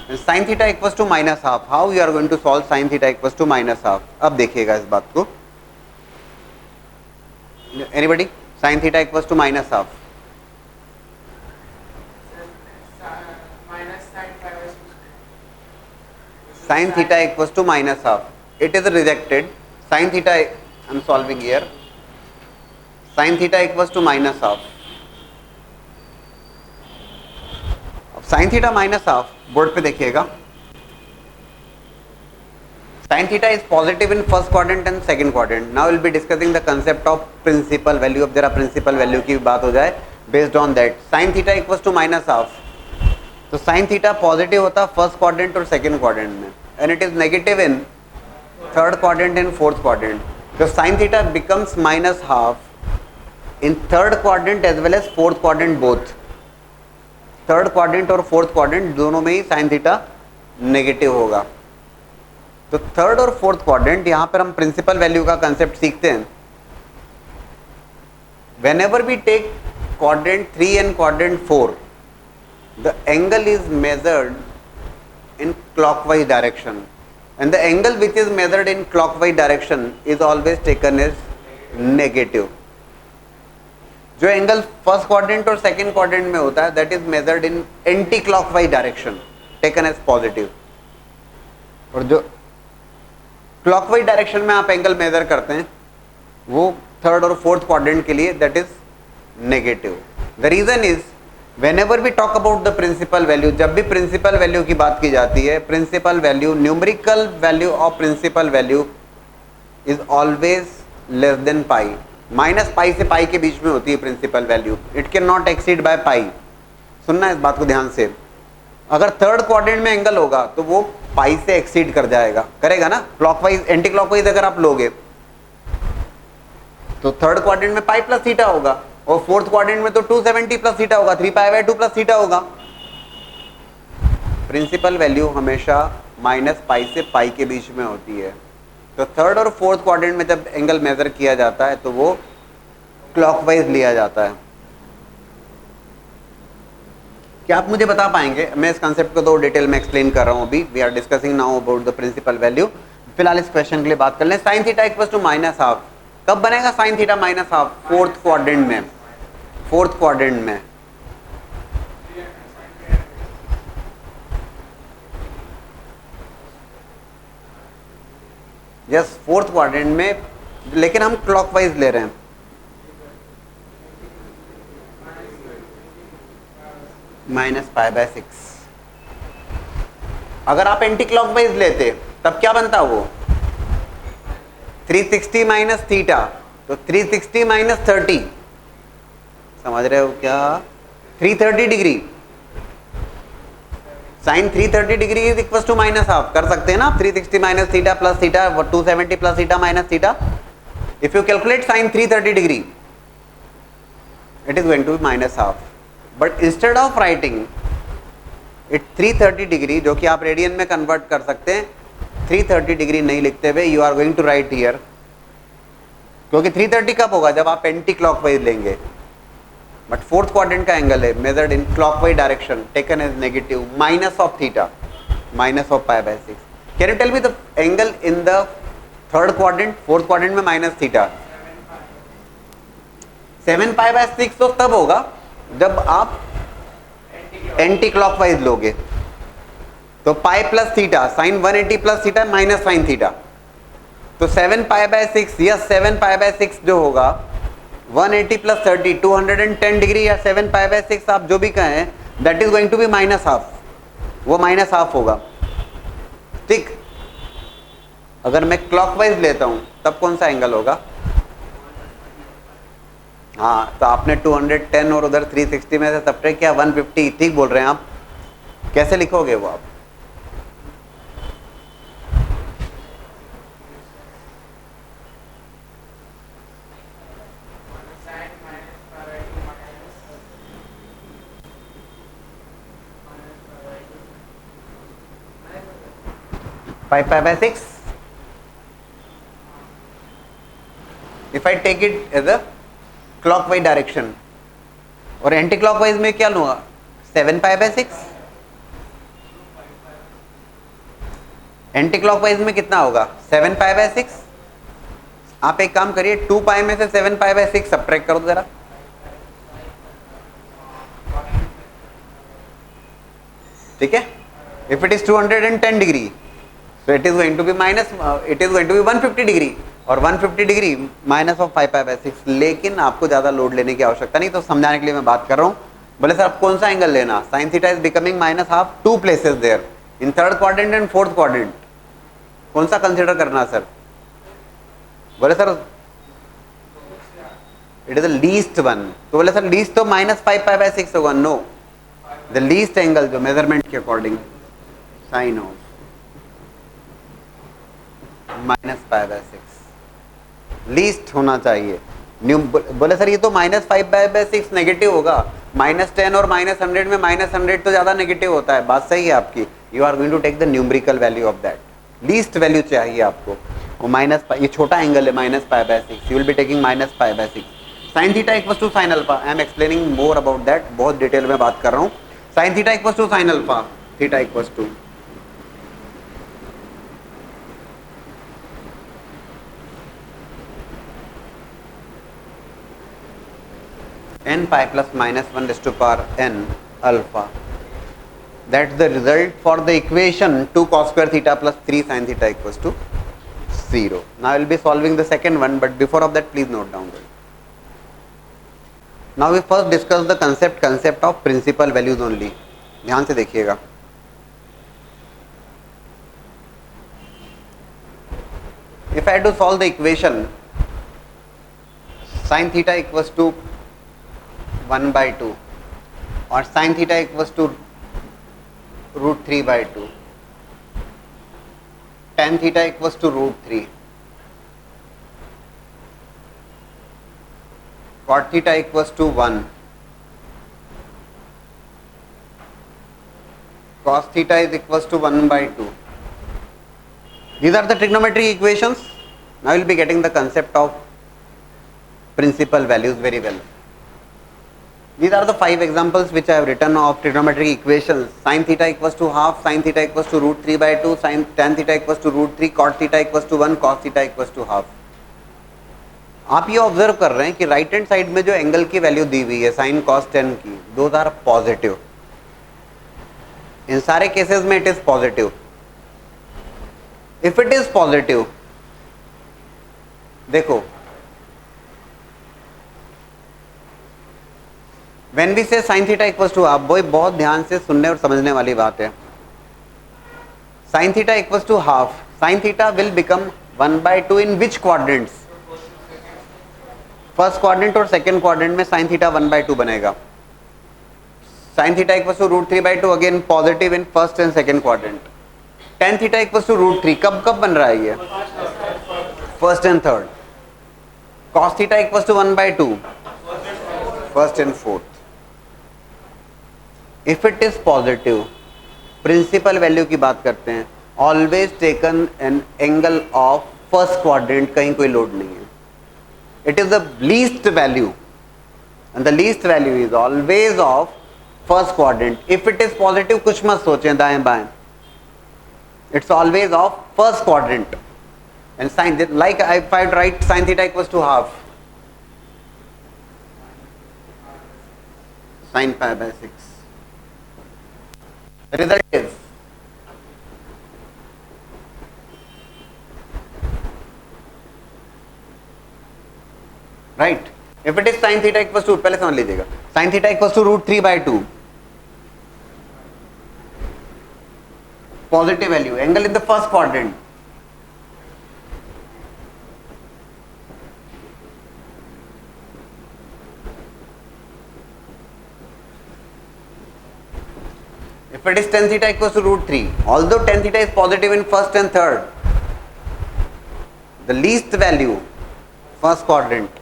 Sine theta equals to minus half, how you are going to solve sine theta equals to minus half? अब देखिएगा इस बात को, anybody? Sine theta equals to minus half, sin theta equals to minus half. It is rejected. Sin theta, I am solving here. Sin theta equals to minus half. अब sin theta minus half board पे देखिएगा. Sin theta is positive in first quadrant and second quadrant. Now we'll be discussing the concept of principal value. अब जरा principal value की बात हो जाए. Based on that, sin theta equals to minus half. तो sine theta positive होता है first quadrant और सेकंड क्वाड्रेंट में, and it is negative in third quadrant and fourth quadrant. तो sine theta becomes minus half in third quadrant as well as fourth quadrant both. Third quadrant और fourth quadrant दोनों में ही sine theta negative होगा. तो third और fourth quadrant, यहां पर हम प्रिंसिपल वैल्यू का कंसेप्ट सीखते हैं. Whenever we take quadrant 3 and quadrant 4, the angle is measured in clockwise direction, and the angle which is measured in clockwise direction is always taken as negative. जो angle first quadrant और second quadrant में होता है that is measured in anti clockwise direction, taken as positive. और जो clockwise direction में आप angle measure करते हैं वो थर्ड और फोर्थ क्वाड्रेंट के लिए that is negative. The reason is whenever we talk about the principal value, जब भी principal value की बात की जाती है, principal value, numerical value of principal value is always less than pi. Minus pi से पाई के बीच में होती है principal value. It cannot exceed by pi. सुनना इस बात को ध्यान से. अगर थर्ड क्वाड्रेंट में एंगल होगा तो वो पाई से एक्सीड कर जाएगा, करेगा ना. क्लॉकवाइज एंटी क्लॉकवाइज अगर आप लोगे तो थर्ड क्वाड्रेंट में पाई प्लस थीटा होगा, और फोर्थ क्वाड्रेंट में तो 270 प्लस थीटा होगा, 3π/2 प्लस थीटा होगा. प्रिंसिपल वैल्यू हमेशा माइनस पाई से पाई के बीच में होती है. तो थर्ड और फोर्थ क्वाड्रेंट में जब एंगल मेजर किया जाता है तो वो क्लॉकवाइज लिया जाता है. क्या आप मुझे बता पाएंगे? मैं इस कंसेप्ट को तो डिटेल में एक्सप्लेन कर रहा हूं अभी. We are discussing now about the principal value. फिलहाल इस क्वेश्चन के लिए बात कर लें. Sine theta equals to minus half कब बनेगा? Sine theta minus half fourth quadrant में. फोर्थ क्वाड्रेंट में यस, फोर्थ क्वाड्रेंट में, लेकिन हम क्लॉकवाइज ले रहे हैं. -π/6. अगर आप एंटी क्लॉकवाइज लेते तब क्या बनता वो? 360 माइनस थीटा, तो 360 माइनस 30, समझ रहे हो क्या? 330 degree. Sine 330 degree is equal to minus half. कर सकते हैं ना आप? 360 minus theta plus theta, 270 plus theta minus theta. If you calculate sine 330 degree it is going to be minus half. But instead of writing it 330 degree, जो कि आप radian में convert कर सकते हैं, 330 डिग्री नहीं लिखते हुए you are going to write here, क्योंकि 330 कब होगा? जब आप एंटी क्लॉकवाइज लेंगे. बट फोर्थ क्वाड्रेंट का एंगल है measured in clockwise direction, taken as negative, minus of theta, minus of π/6. Can you tell me the angle in the third quadrant? Fourth quadrant में minus theta. 7π/6 तो तब होगा जब आप anti clockwise लोगे. तो pi plus theta, sine 180 plus theta minus sine theta. तो 7π/6 या 7π/6 जो होगा 180 प्लस 30, 210 डिग्री या 7π/6 आप जो भी कहें, that is going to be minus half. वो माइनस हाफ होगा. ठीक. अगर मैं क्लॉकवाइज लेता हूं तब कौन सा एंगल होगा? हाँ, तो आपने 210 और उधर 360 में से सब्ट्रैक्ट किया 150. ठीक बोल रहे हैं आप. कैसे लिखोगे वो आप? π/6. If I take it as a clockwise direction, और एंटी क्लॉकवाइज में क्या लूंगा? 7π/6. एंटी क्लॉकवाइज में कितना होगा 7π/6। आप एक काम करिए 2π में से 7π/6 सब्ट्रैक्ट करो जरा। ठीक है, if it is 210 degree so it is going to be minus it is going to be 150 degree और 150 डिग्री माइनस ऑफ 5π/6। लेकिन आपको ज्यादा लोड लेने की आवश्यकता नहीं, तो समझाने के लिए मैं बात कर रहा हूँ। बोले सर आप कौन सा एंगल लेना, sine theta is becoming minus half, two places there in third quadrant and fourth quadrant, कौन सा कंसिडर करना सर? बोले sir it is the least one, तो बोले सर लीस्ट तो माइनस 5π/6 होगा। नो, द लीस्ट एंगल जो मेजरमेंट के अकॉर्डिंग साइन ऑफ -π/6 लीस्ट होना चाहिए। बोले सर ये तो -5/6 नेगेटिव होगा, -10 और -100 में -100 तो ज्यादा नेगेटिव होता है। बात सही है आपकी, you are going to take the numerical value of that, least value चाहिए आपको। वो ये छोटा एंगल है -π/6, you will be taking -π/6। Sine theta equals to sine alpha, I am explaining more about that, बहुत डिटेल में बात कर रहा हूँ। Sine theta equals to sine alpha, theta equals to n pi plus minus 1 raised to power n alpha. That's the result for the equation 2 cos square theta plus 3 sin theta equals to 0. Now I will be solving the second one, but before of that please note down. Now we first discuss the concept of principal values only. ध्यान से देखिएगा। If I had to solve the equation sin theta equals to 1/2 और sin theta equals to √3/2, tan theta equals to √3, cot theta equals to 1, cos theta is equals to 1/2. These are the trigonometric equations. Now you will be getting the concept of principal values very well. These are the 5 examples which I have written of trigonometric equations. Sin theta equals to half, sin theta equals to √3/2, tan theta equals to √3, cot theta equals to 1, cos theta equals to half. आप ये observe कर रहे हैं कि right hand side में जो angle की value दी हुई है साइन कॉस टेन की, दोज आर पॉजिटिव। इन सारे केसेस में it is positive. If it is positive, देखो When we say sin theta equals to half, वो बहुत ध्यान से सुनने और समझने वाली बात है। sin theta equals to half, sin theta will become 1/2 in which quadrants? First quadrant और सेकेंड क्वाड्रेंट में sin theta 1/2 बनेगा। sin theta equals to √3/2 again positive in first and second quadrant. tan theta equals to √3 कब कब बन रहा है ये? First and third. cos theta equals to 1/2 first and fourth. If it is positive, principal value की बात करते हैं, always taken an angle of first quadrant, कहीं कोई लोड नहीं है। It is the least value and the least value is always of first quadrant. If it is positive कुछ मत सोचें दाएं बाएं, it's always of first quadrant. And sine like if I right sine theta equals to half sin π/6, the result is right. If it is sin theta equals to, पहले समझ लीजिएगा, sin theta equals to √3/2, positive value, angle in the first quadrant. If it is tan theta equals to √3, although tan theta is positive in first and third, the least value, first quadrant,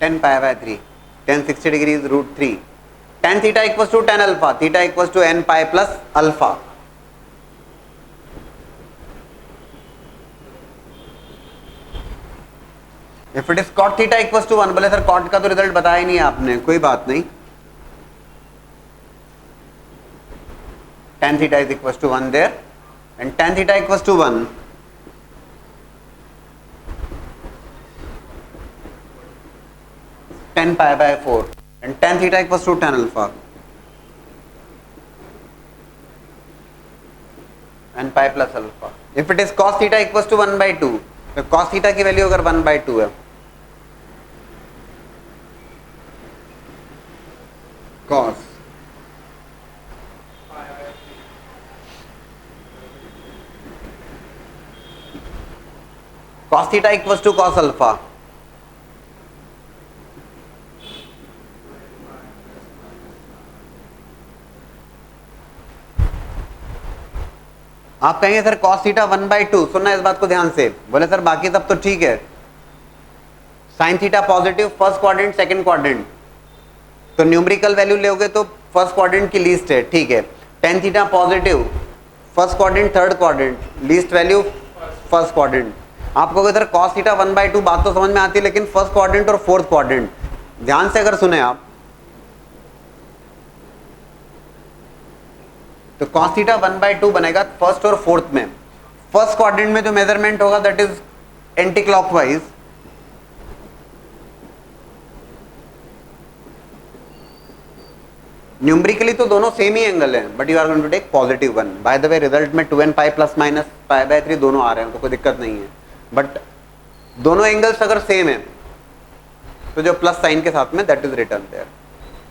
tan π/3, tan 60 degree is √3, tan theta equals to tan alpha, theta equals to n pi plus alpha. If it is cot theta equal to 1, बोले sir cot का तो result बताया ही नहीं आपने, कोई बात नहीं, tan theta is equals to 1 there and tan theta equals to 1, tan pi by 4 and tan theta equals to tan alpha and pi plus alpha. If it is cos theta equals to 1 by 2, तो cos theta की value अगर 1 by 2 है, cos cos theta equals to cos alpha, आप कहेंगे sir cos theta 1 by 2, सुनना इस बात को ध्यान से, बोले सर बाकी सब तो ठीक है, sin theta positive first quadrant second quadrant, तो न्यूमेरिकल वैल्यू लोगे तो फर्स्ट क्वाड्रेंट की लीस्ट है, ठीक है, tan theta positive first quadrant third quadrant, least value first quadrant. आप कहोगे सर cos थीटा 1 by 2 बात तो समझ में आती है, लेकिन फर्स्ट क्वाड्रेंट और फोर्थ क्वाड्रेंट, ध्यान से अगर सुने आप, तो cos थीटा 1 by 2 बनेगा फर्स्ट और फोर्थ में। फर्स्ट क्वाड्रेंट में जो मेजरमेंट होगा that is anti clockwise, numerically तो दोनों सेम ही एंगल है, but you are going to take positive one. By the way result में 2n pi plus minus pi by 3 दोनों आ रहे हैं, तो कोई दिक्कत नहीं है, बट दोनों एंगल्स अगर सेम है तो जो प्लस साइन के साथ में दैट इज रिटर्न देयर।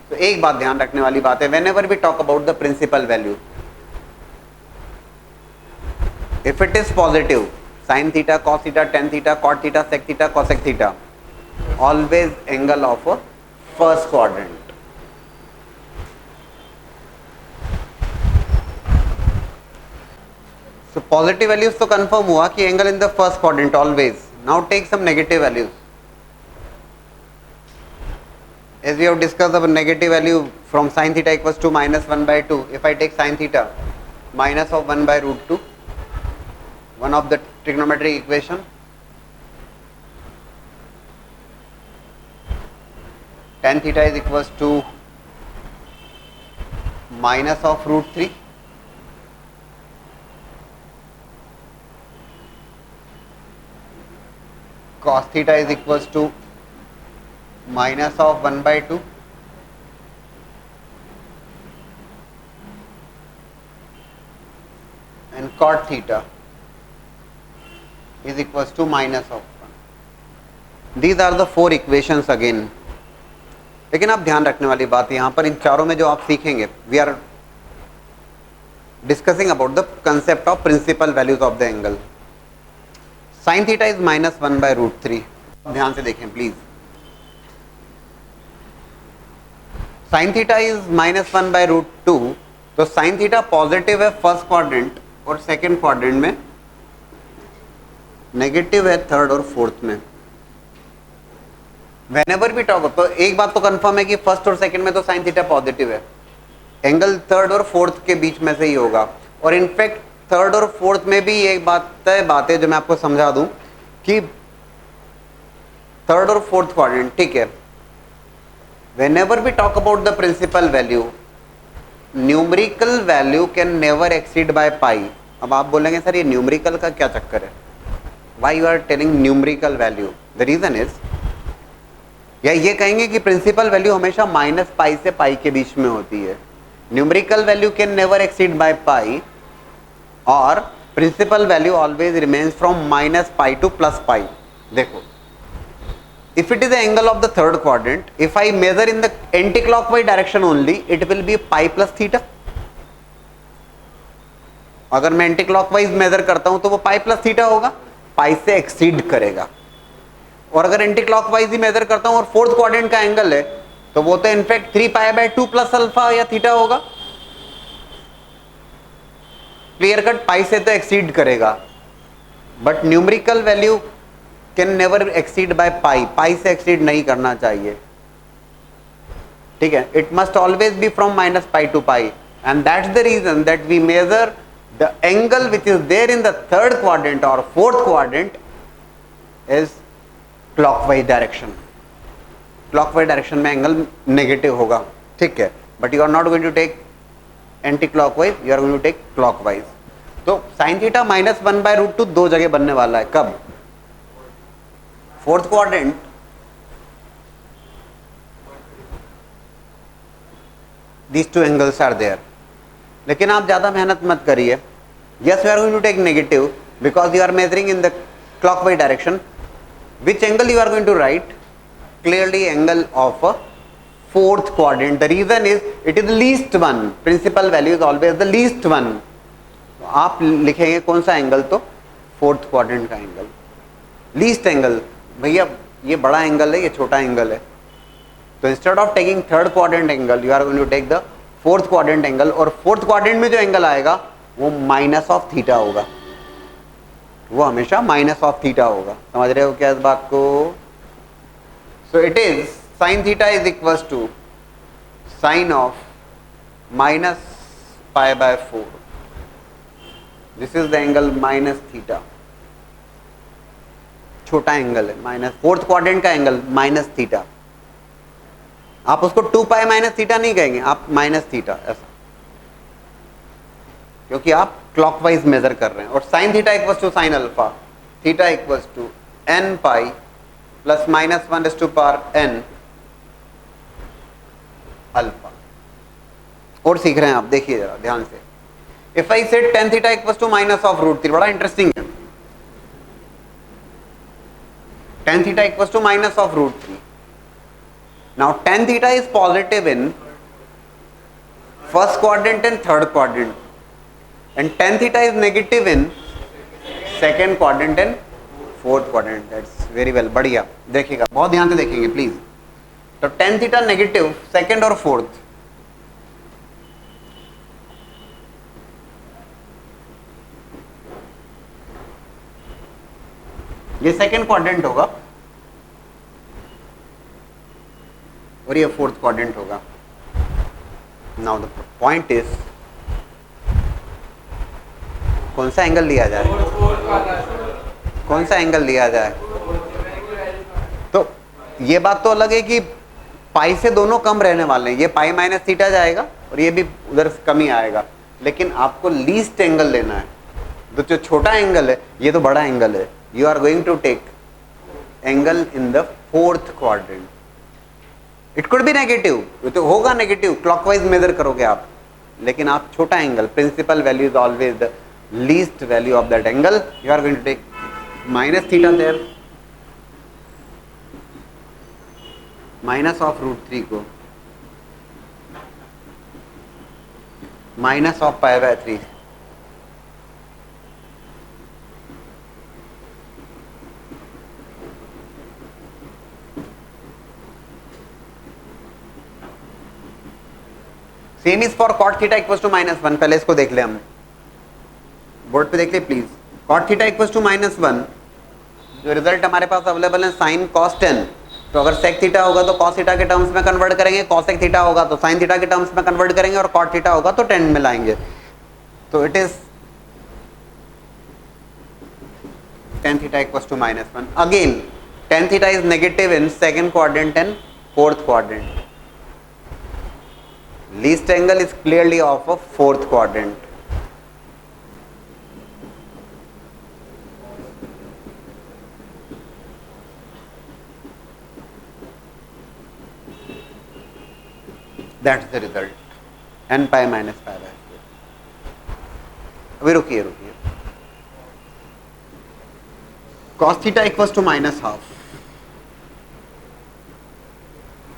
तो एक बात ध्यान रखने वाली बात है, whenever we talk about the principal value, if it is positive sin theta cos theta tan theta cot theta sec theta cosec theta, always angle of a first quadrant. So positive values तो confirm हुआ कि angle in the first quadrant always. Now take some negative values, as we have discussed about negative value from sin theta equals to minus 1 by 2. If I take sin theta minus of 1 by root 2, one of the trigonometric equation, tan theta is equals to minus of root 3, cos theta is equals to minus of 1 by 2, and cot theta is equals to minus of 1. These are the four equations again. लेकिन आप ध्यान रखने वाली बात यहाँ पर इन चारों में जो आप सीखेंगे, we are discussing about the concept of principal values of the angle. Sine theta is minus 1 by root 3, ध्यान से देखें please. Sine theta is minus 1 by root 2, तो साइन थीटा पॉजिटिव है फर्स्ट क्वाड्रेंट और सेकेंड क्वाड्रेंट में, negative है third और fourth में। Whenever we talk, तो एक बात तो कंफर्म है कि फर्स्ट और सेकंड में तो साइन थीटा पॉजिटिव है, एंगल थर्ड और फोर्थ के बीच में से ही होगा। और इनफैक्ट थर्ड और फोर्थ में भी एक बात है जो मैं आपको समझा दूं कि थर्ड और फोर्थ क्वाड्रेंट, ठीक है, whenever we talk about the principal value, numerical value can never exceed by पाई। अब आप बोलेंगे सर ये न्यूमेरिकल का क्या चक्कर है, why you are telling numerical value? The reason is, या ये कहेंगे कि प्रिंसिपल वैल्यू हमेशा माइनस पाई से पाई के बीच में होती है। Numerical value can never exceed by pi, और principal value always remains from minus pi to plus pi. देखो, if it is the angle of the third quadrant, if I measure in the anti-clockwise direction only, it will be pi plus theta. अगर मैं anti clockwise major करता हूं तो वो पाई plus theta होगा, पाई से exceed करेगा। और अगर एंटी क्लॉकवाइज ही मेजर करता हूं और फोर्थ क्वाड्रेंट का एंगल है तो वो तो in fact 3 pi by 2 plus alpha या थीटा होगा। क्लियर कट, पाई से तो एक्सीड करेगा, but numerical value can never exceed by pi, pi से एक्सीड नहीं करना चाहिए, ठीक है। It must always be from minus pi to pi, and that's the reason that we measure the angle which is there in the third quadrant or fourth quadrant is clockwise direction, clockwise direction में angle negative होगा, ठीक है, but you are not going to take anti clockwise, you are going to take clockwise. तो sine theta -1/√2 दो जगह बनने वाला है, कब? Fourth quadrant, these two angles are there, लेकिन आप ज्यादा मेहनत मत करिए। yes you are going to take negative because you are measuring in the clockwise direction. which angle you are going to write? clearly angle of a fourth quadrant. the reason is it is the least one, principal value is always the least one. आप लिखेंगे कौन सा angle? तो fourth quadrant का angle, least angle. भैया ये बड़ा angle है, ये छोटा एंगल है, तो instead of taking third quadrant angle you are going to take the fourth quadrant angle, और फोर्थ क्वाड्रेंट में जो एंगल आएगा वो माइनस ऑफ थीटा होगा, वो हमेशा माइनस ऑफ थीटा होगा। समझ रहे हो क्या इस बात को? So it is sine theta is equal to sine of -π/4, this is the angle minus theta, छोटा एंगल है, माइनस फोर्थ क्वाड्रेंट का एंगल माइनस थीटा। आप उसको 2π माइनस थीटा नहीं कहेंगे, आप माइनस थीटा ऐसा, क्योंकि आप क्लॉकवाइज मेजर कर रहे हैं। और sine theta equal to sine alpha, theta equal to nπ plus -1/n alpha. और सीख रहे हैं आप, देखिए जरा ध्यान से। If I said tan theta equal to -√3, बड़ा इंटरेस्टिंग है। tan theta equal to -√3। Now tan theta is positive in first quadrant and third quadrant, and tan theta is negative in second quadrant and fourth quadrant. That's very well, बढ़िया, देखिएगा, बहुत ध्यान से देखेंगे please. तो tan theta negative second और fourth, ये second quadrant होगा और ये फोर्थ क्वाड्रेंट होगा। नाउ द पॉइंट इज कौन सा एंगल लिया जाए, कौन सा एंगल लिया जाए? तो ये बात तो अलग है कि पाई से दोनों कम रहने वाले हैं, ये पाई माइनस थीटा जाएगा और ये भी उधर से कम ही आएगा, लेकिन आपको लीस्ट एंगल लेना है। तो जो छोटा एंगल है ये तो बड़ा एंगल है, you are going to take angle in the fourth quadrant. It could be negative, तो होगा नेगेटिव, क्लॉकवाइज मेजर करोगे आप, लेकिन आप छोटा angle, principal value is always the least value of that angle, you are going to take minus theta there, minus of √3 को minus of π/3, same is for cot theta equal to -1। पहले इसको देख ले, हम बोर्ड पे देख ले please. cot theta equal to -1, जो रिजल्ट हमारे पास अवेलेबल है sin cos 10, तो अगर sec थीटा होगा तो cos थीटा के टर्म्स में कन्वर्ट करेंगे, cosec थीटा होगा तो sin थीटा के टर्म्स में कन्वर्ट करेंगे, और cot थीटा होगा तो 10 में लाएंगे। तो it is tan theta equal to -1। Again tan theta is negative in second quadrant and fourth quadrant, least angle is clearly of a fourth quadrant. That's the result, nπ minus π/4। अभी रुकिए cos theta equal to -12,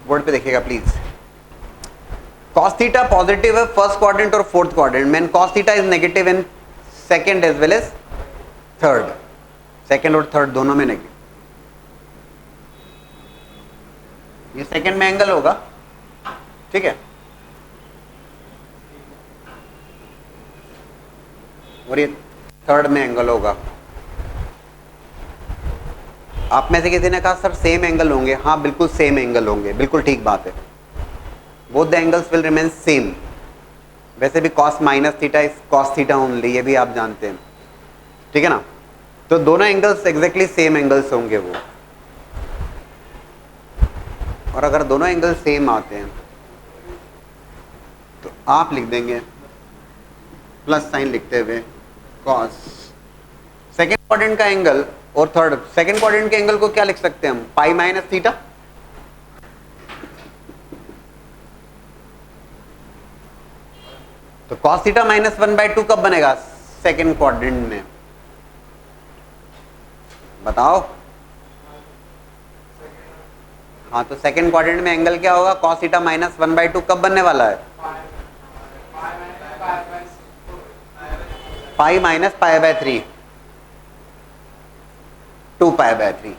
board पे देखिएगा please. cos theta positive है first quadrant और fourth quadrant में, cos theta is negative in second as well as third, second और third दोनों में नेगेटिव। ये सेकंड में एंगल होगा, ठीक है, और ये थर्ड में एंगल होगा। आप में से किसी ने कहा सर सेम एंगल होंगे, हाँ बिल्कुल सेम एंगल होंगे, बिल्कुल ठीक बात है, both the angles will remain same. वैसे भी cos minus theta is cos theta only, ये भी आप जानते हैं, ठीक है ना। तो दोनों एंगल्स एग्जैक्टली सेम एंगल्स होंगे वो। और अगर दोनों एंगल सेम आते हैं तो आप लिख देंगे प्लस साइन लिखते हुए कॉस सेकेंड क्वाड्रेंट का एंगल, और थर्ड सेकेंड क्वाड्रेंट के एंगल को क्या लिख सकते हैं हम, पाई माइनस थीटा। तो कॉस थीटा माइनस 1/2 कब बनेगा, सेकेंड क्वाड्रेंट में, बताओ। हाँ, तो सेकेंड क्वाड्रेंट में एंगल क्या होगा, कॉस थीटा माइनस 1/2 कब बनने वाला है, pi minus pi by 3, 2 pi by 3।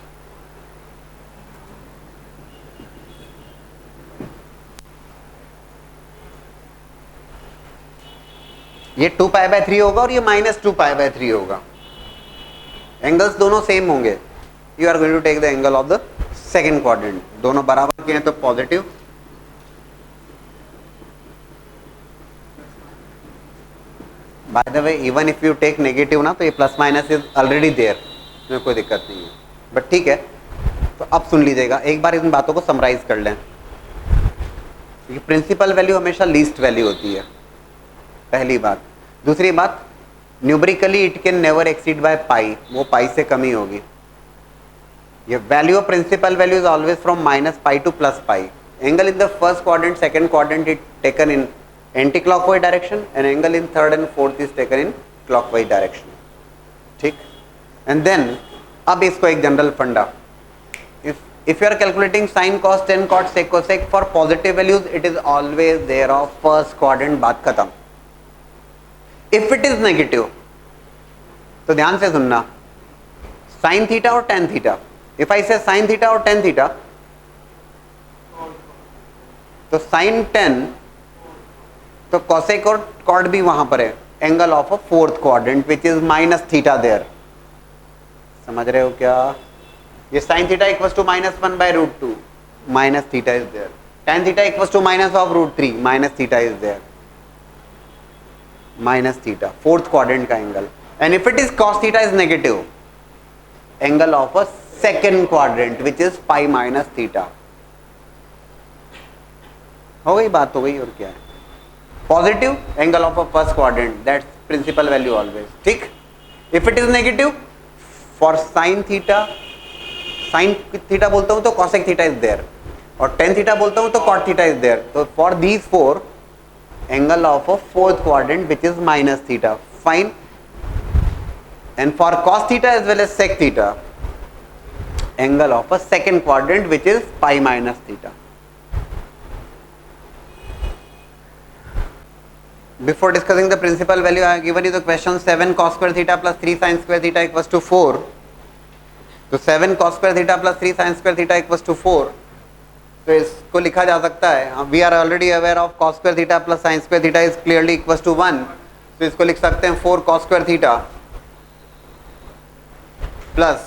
ये 2 पाई बाय 3 होगा और ये माइनस 2 पाई बाय 3 होगा। एंगल्स दोनों सेम होंगे। You are going to take the angle of the second quadrant. दोनों बराबर के हैं तो positive, by the way even if you take negative ना, तो ये plus minus is already there, इसमें कोई दिक्कत नहीं है, बट ठीक है। तो अब सुन लीजिएगा, एक बार इन बातों को समराइज कर लें। प्रिंसिपल वैल्यू हमेशा लीस्ट वैल्यू होती है, पहली बात। दूसरी बात, numerically it can never exceed by pi, वो पाई से कम ही होगी। ये value of principal value is always from minus pi to plus pi. Angle in the first quadrant, second quadrant it taken in anti clockwise direction, and angle in third and fourth is taken in clockwise direction, ठीक। And then अब इसको एक general फंडा, if you are calculating sin cos tan cot sec cosec for positive values, it is always there of first quadrant, बात खत्म। if it is negative, तो ध्यान से सुनना, sin थीटा और tan theta, if I say sin theta और tan theta, तो sin tan, तो cosec और cot भी वहां पर है, angle of a fourth quadrant which is minus theta there. समझ रहे हो क्या? ये sin theta equals to -1/√2, minus theta is there. tan theta equals to -√3, minus theta is there, minus theta, fourth quadrant का angle. And if it is cos theta is negative, angle of a second quadrant which is pi minus theta. हो गई बात, हो गई, और क्या है? Positive, angle of a first quadrant, that's principal value always, ठीक। If it is negative, for sin theta, sin theta बोलता हूं तो cosec थीटा इज देयर, और tan थीटा बोलता हूं तो cot थीटा इज देयर। तो for these four, angle of a fourth quadrant which is minus theta, fine. And for cos theta as well as sec theta, angle of a second quadrant which is pi minus theta. Before discussing the principal value, I have given you the question 7 cos square theta plus 3 sin square theta equals to 4. तो 7 cos square theta plus 3 sin square theta equals to 4. तो इसको लिखा जा सकता है, we are already aware of cos square theta plus sin square theta is clearly equals to 1. तो इसको लिख सकते हैं 4 cos square theta plus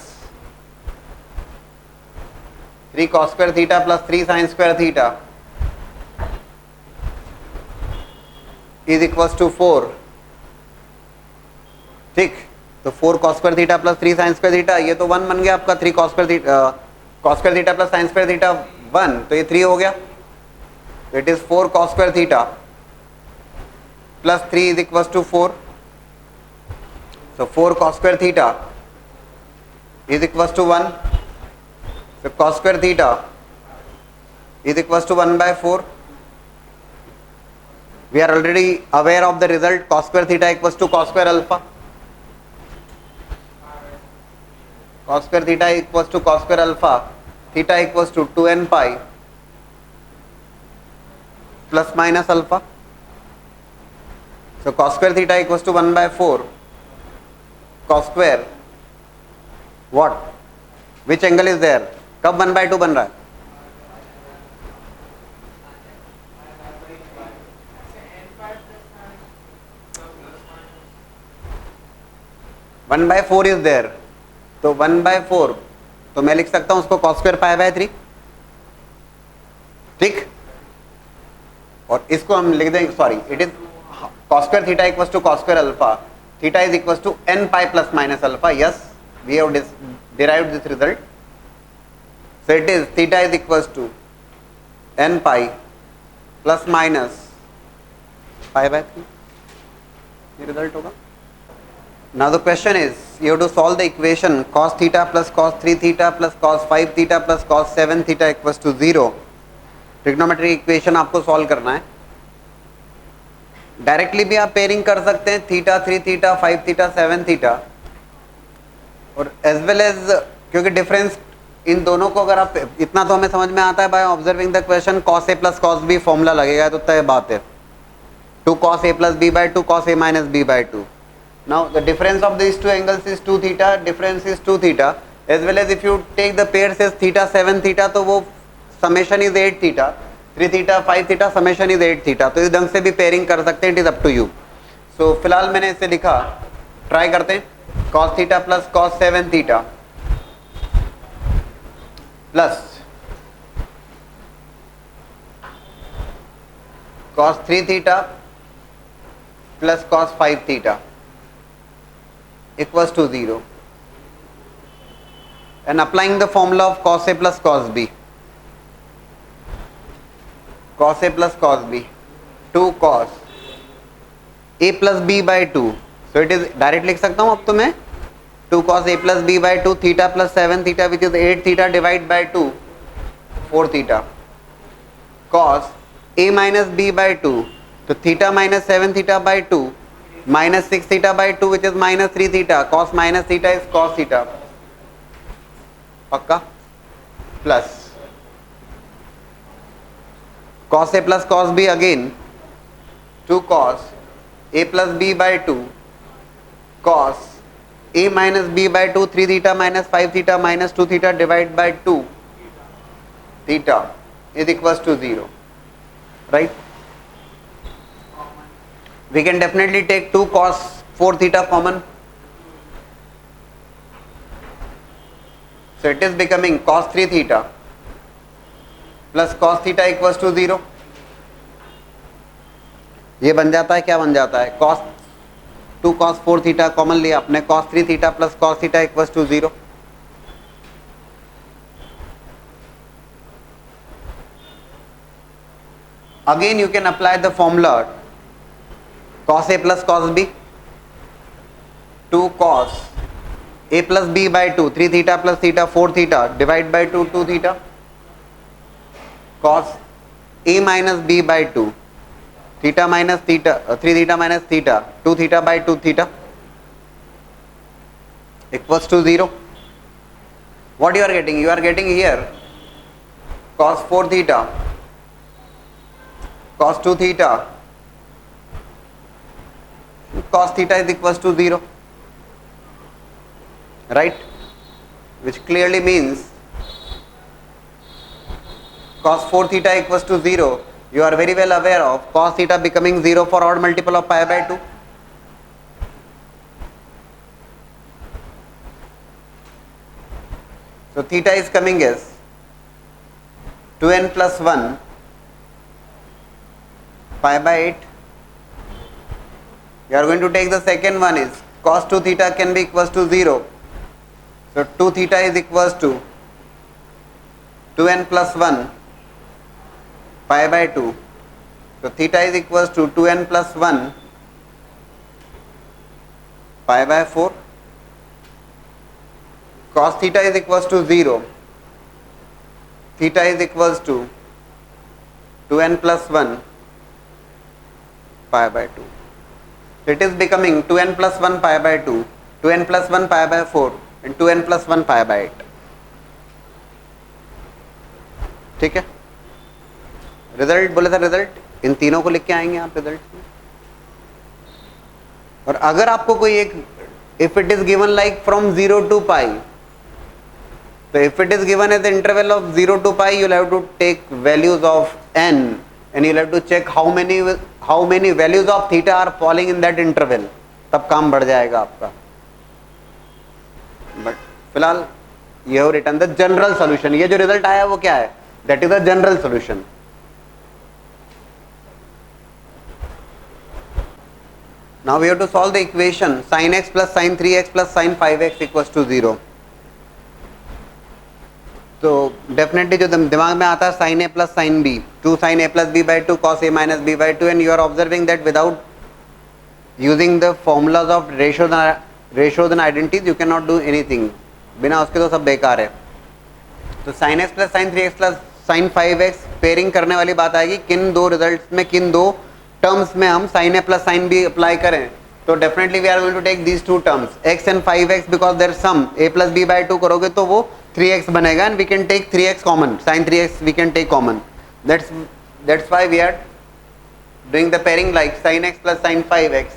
3 cos square theta plus 3 sin square theta is equals to 4, ठीक। तो 4 cos square theta plus 3 sin square theta, ये तो 1 बन गया आपका। 3 cos square theta plus sin square theta 1, तो ये 3 हो गया। तो it is 4 cos square theta plus 3 is equals to 4। So 4 cos square theta is equals to 1। so cos square theta is equals to 1/4. We are already aware of the result, cos square theta equals to cos square alpha. Cos square theta equals to cos square alpha. Theta equals to 2n pi plus minus alpha. So cos square theta equals to 1/4 cos square what? Which angle is there? कब 1/2 बन रहा है? One by four is there, तो 1/4, तो मैं लिख सकता हूं उसको cos square pi/3, ठीक। और इसको हम लिख देंगे, sorry, it is cos square theta equals to cos square alpha, theta is equals to n pi plus minus alpha. Yes, we have derived this result. So it is theta is equals to n pi plus minus pi by 3, ये result होगा. Now the question is, you have to solve the equation cos theta plus cos 3 theta plus cos 5 theta plus cos 7 theta equals to 0. Trigonometric equation आपको solve करना है. Directly भी आप pairing कर सकते हैं थीटा 3 थीटा 5 थीटा 7 थीटा, और as well as, क्योंकि डिफरेंस इन दोनों को अगर आप, इतना तो हमें समझ में आता है by observing the question, cos a plus cos b formula लगेगा तो तय बात है. 2 cos a plus b by 2 cos a minus b by 2. Now the difference of these two angles is 2 theta, difference is 2 theta, as well as if you take the pairs as theta 7 theta तो वो summation is 8 theta, 3 theta 5 theta summation is 8 theta. तो इस ढंग से भी pairing कर सकते हैं, it is up to you. So फिलहाल मैंने इसे लिखा, ट्राई करते हैं. cos theta plus cos 7 theta plus cos 3 theta plus cos 5 theta equals to 0, and applying the formula of cos a plus cos b, cos a plus cos b, 2 cos a plus b by 2, so it is direct लिख सकता हूँ अब तो मैं 2 cos a plus b by 2 theta plus 7 theta which is 8 theta divide by 2 4 theta, cos a minus b by 2, तो theta minus 7 theta by 2 minus 6 theta by 2 which is minus 3 theta, cos minus theta is cos theta, पक्का, plus cos a plus cos b again 2 cos a plus b by 2 cos a minus b by 2 3 theta minus 5 theta minus 2 theta divided by 2 theta is equals to 0, right? We can definitely take 2 cos 4 theta common, so it is becoming cos 3 theta plus cos theta equals to 0. ये बन जाता है, क्या बन जाता है, cos 2 cos 4 theta common लिया आपने, cos 3 theta plus cos theta equals to 0. Again you can apply the formula cos a plus cos b, 2 cos a plus b by 2 3 theta plus theta 4 theta divide by 2 2 theta, cos a minus b by 2 theta minus theta 3 theta minus theta 2 theta by 2 theta equals to 0. What you are getting? You are getting here cos 4 theta cos 2 theta cos theta is equals to 0, right? Which clearly means cos 4 theta equals to 0. You are very well aware of cos theta becoming 0 for odd multiple of pi by 2. So theta is coming as 2n plus 1 pi by 8. You are going to take the second one is cos 2 theta can be equals to 0. So 2 theta is equals to 2n plus 1 pi by 2. So theta is equals to 2n plus 1 pi by 4. Cos theta is equals to 0. Theta is equals to 2n plus 1 pi by 2. It is becoming 2n plus 1 pi by 2, 2n plus 1 pi by 4 and 2n plus 1 pi by 8. ठीक है, result बोले था, result in तीनों को लिख के आएंगे आप रिजल्ट में. और अगर आपको कोई एक, if it is given like from 0 to pi, तो if it is given as interval of 0 to pi, you will have to take values of n and you'll have to check how many values of theta are falling in that interval, तब काम बढ़ जाएगा आपका. But फिलहाल you have written the general solution. ये जो result आया वो क्या है, that is a general solution. Now we have to solve the equation sin x plus sin 3x plus sin 5x equals to 0. तो डेफिनेटली जो दिमाग में आता है sine A plus sine B, two sine A plus B by two cos A minus B by two, and you are observing that without using the formulas of ratios and identities you can not do anything, बिना उसके तो सब बेकार है। तो sine x plus sine 3x plus sine 5x pairing करने वाली बात आएगी, किन दो रिजल्ट्स में, किन दो टर्म्स में हम sine A plus sine B apply करें। तो definitely we are going to take these two terms x and 5x because their sum a plus B by two करोगे तो वो 3x बनेगा, and we can take 3x common, sine 3x we can take common, that's why we are doing the pairing like sin x plus sin 5x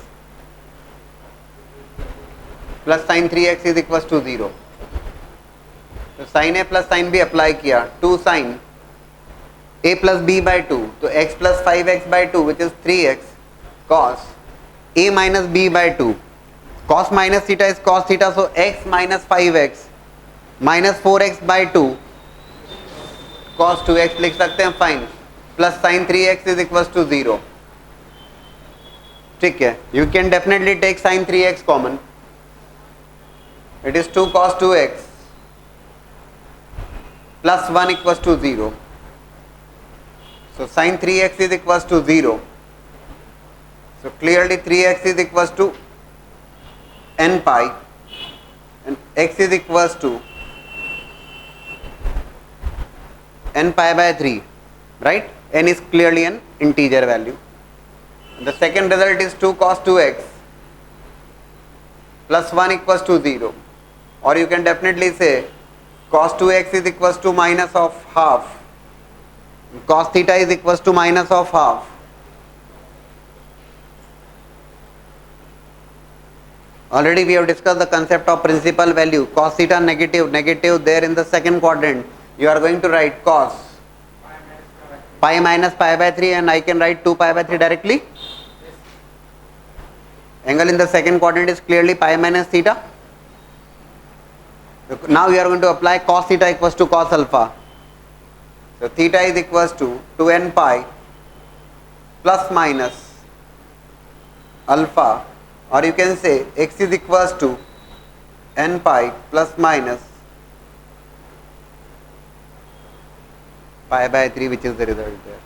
plus sin 3x is equals to 0. तो sin a plus sin b apply किया, 2 sin a plus b by 2, तो x plus 5x by 2 which is 3x cos a minus b by 2, cos minus theta is cos theta, so x minus 5x minus 4x by 2 cos 2x लिख सकते हैं, fine, plus sin 3x is equals to 0. ठीक है, you can definitely take sine 3x common, it is 2 cos 2x plus 1 equals to 0. So sin 3x is equals to 0. So clearly 3x is equals to n pi and x is equals to n pi by 3, right? N is clearly an integer value. The second result is 2 cos 2x plus 1 equals to 0, or you can definitely say cos 2x is equals to minus of half, cos theta is equals to minus of half. Already we have discussed the concept of principal value, cos theta negative, negative there in the second quadrant, you are going to write cos pi minus pi by 3, and I can write 2 pi by 3 directly. Angle in the second quadrant is clearly pi minus theta. Now we are going to apply cos theta equals to cos alpha. So theta is equals to 2n pi plus minus alpha, or you can say x is equals to n pi plus minus pi by 3, which is the result there.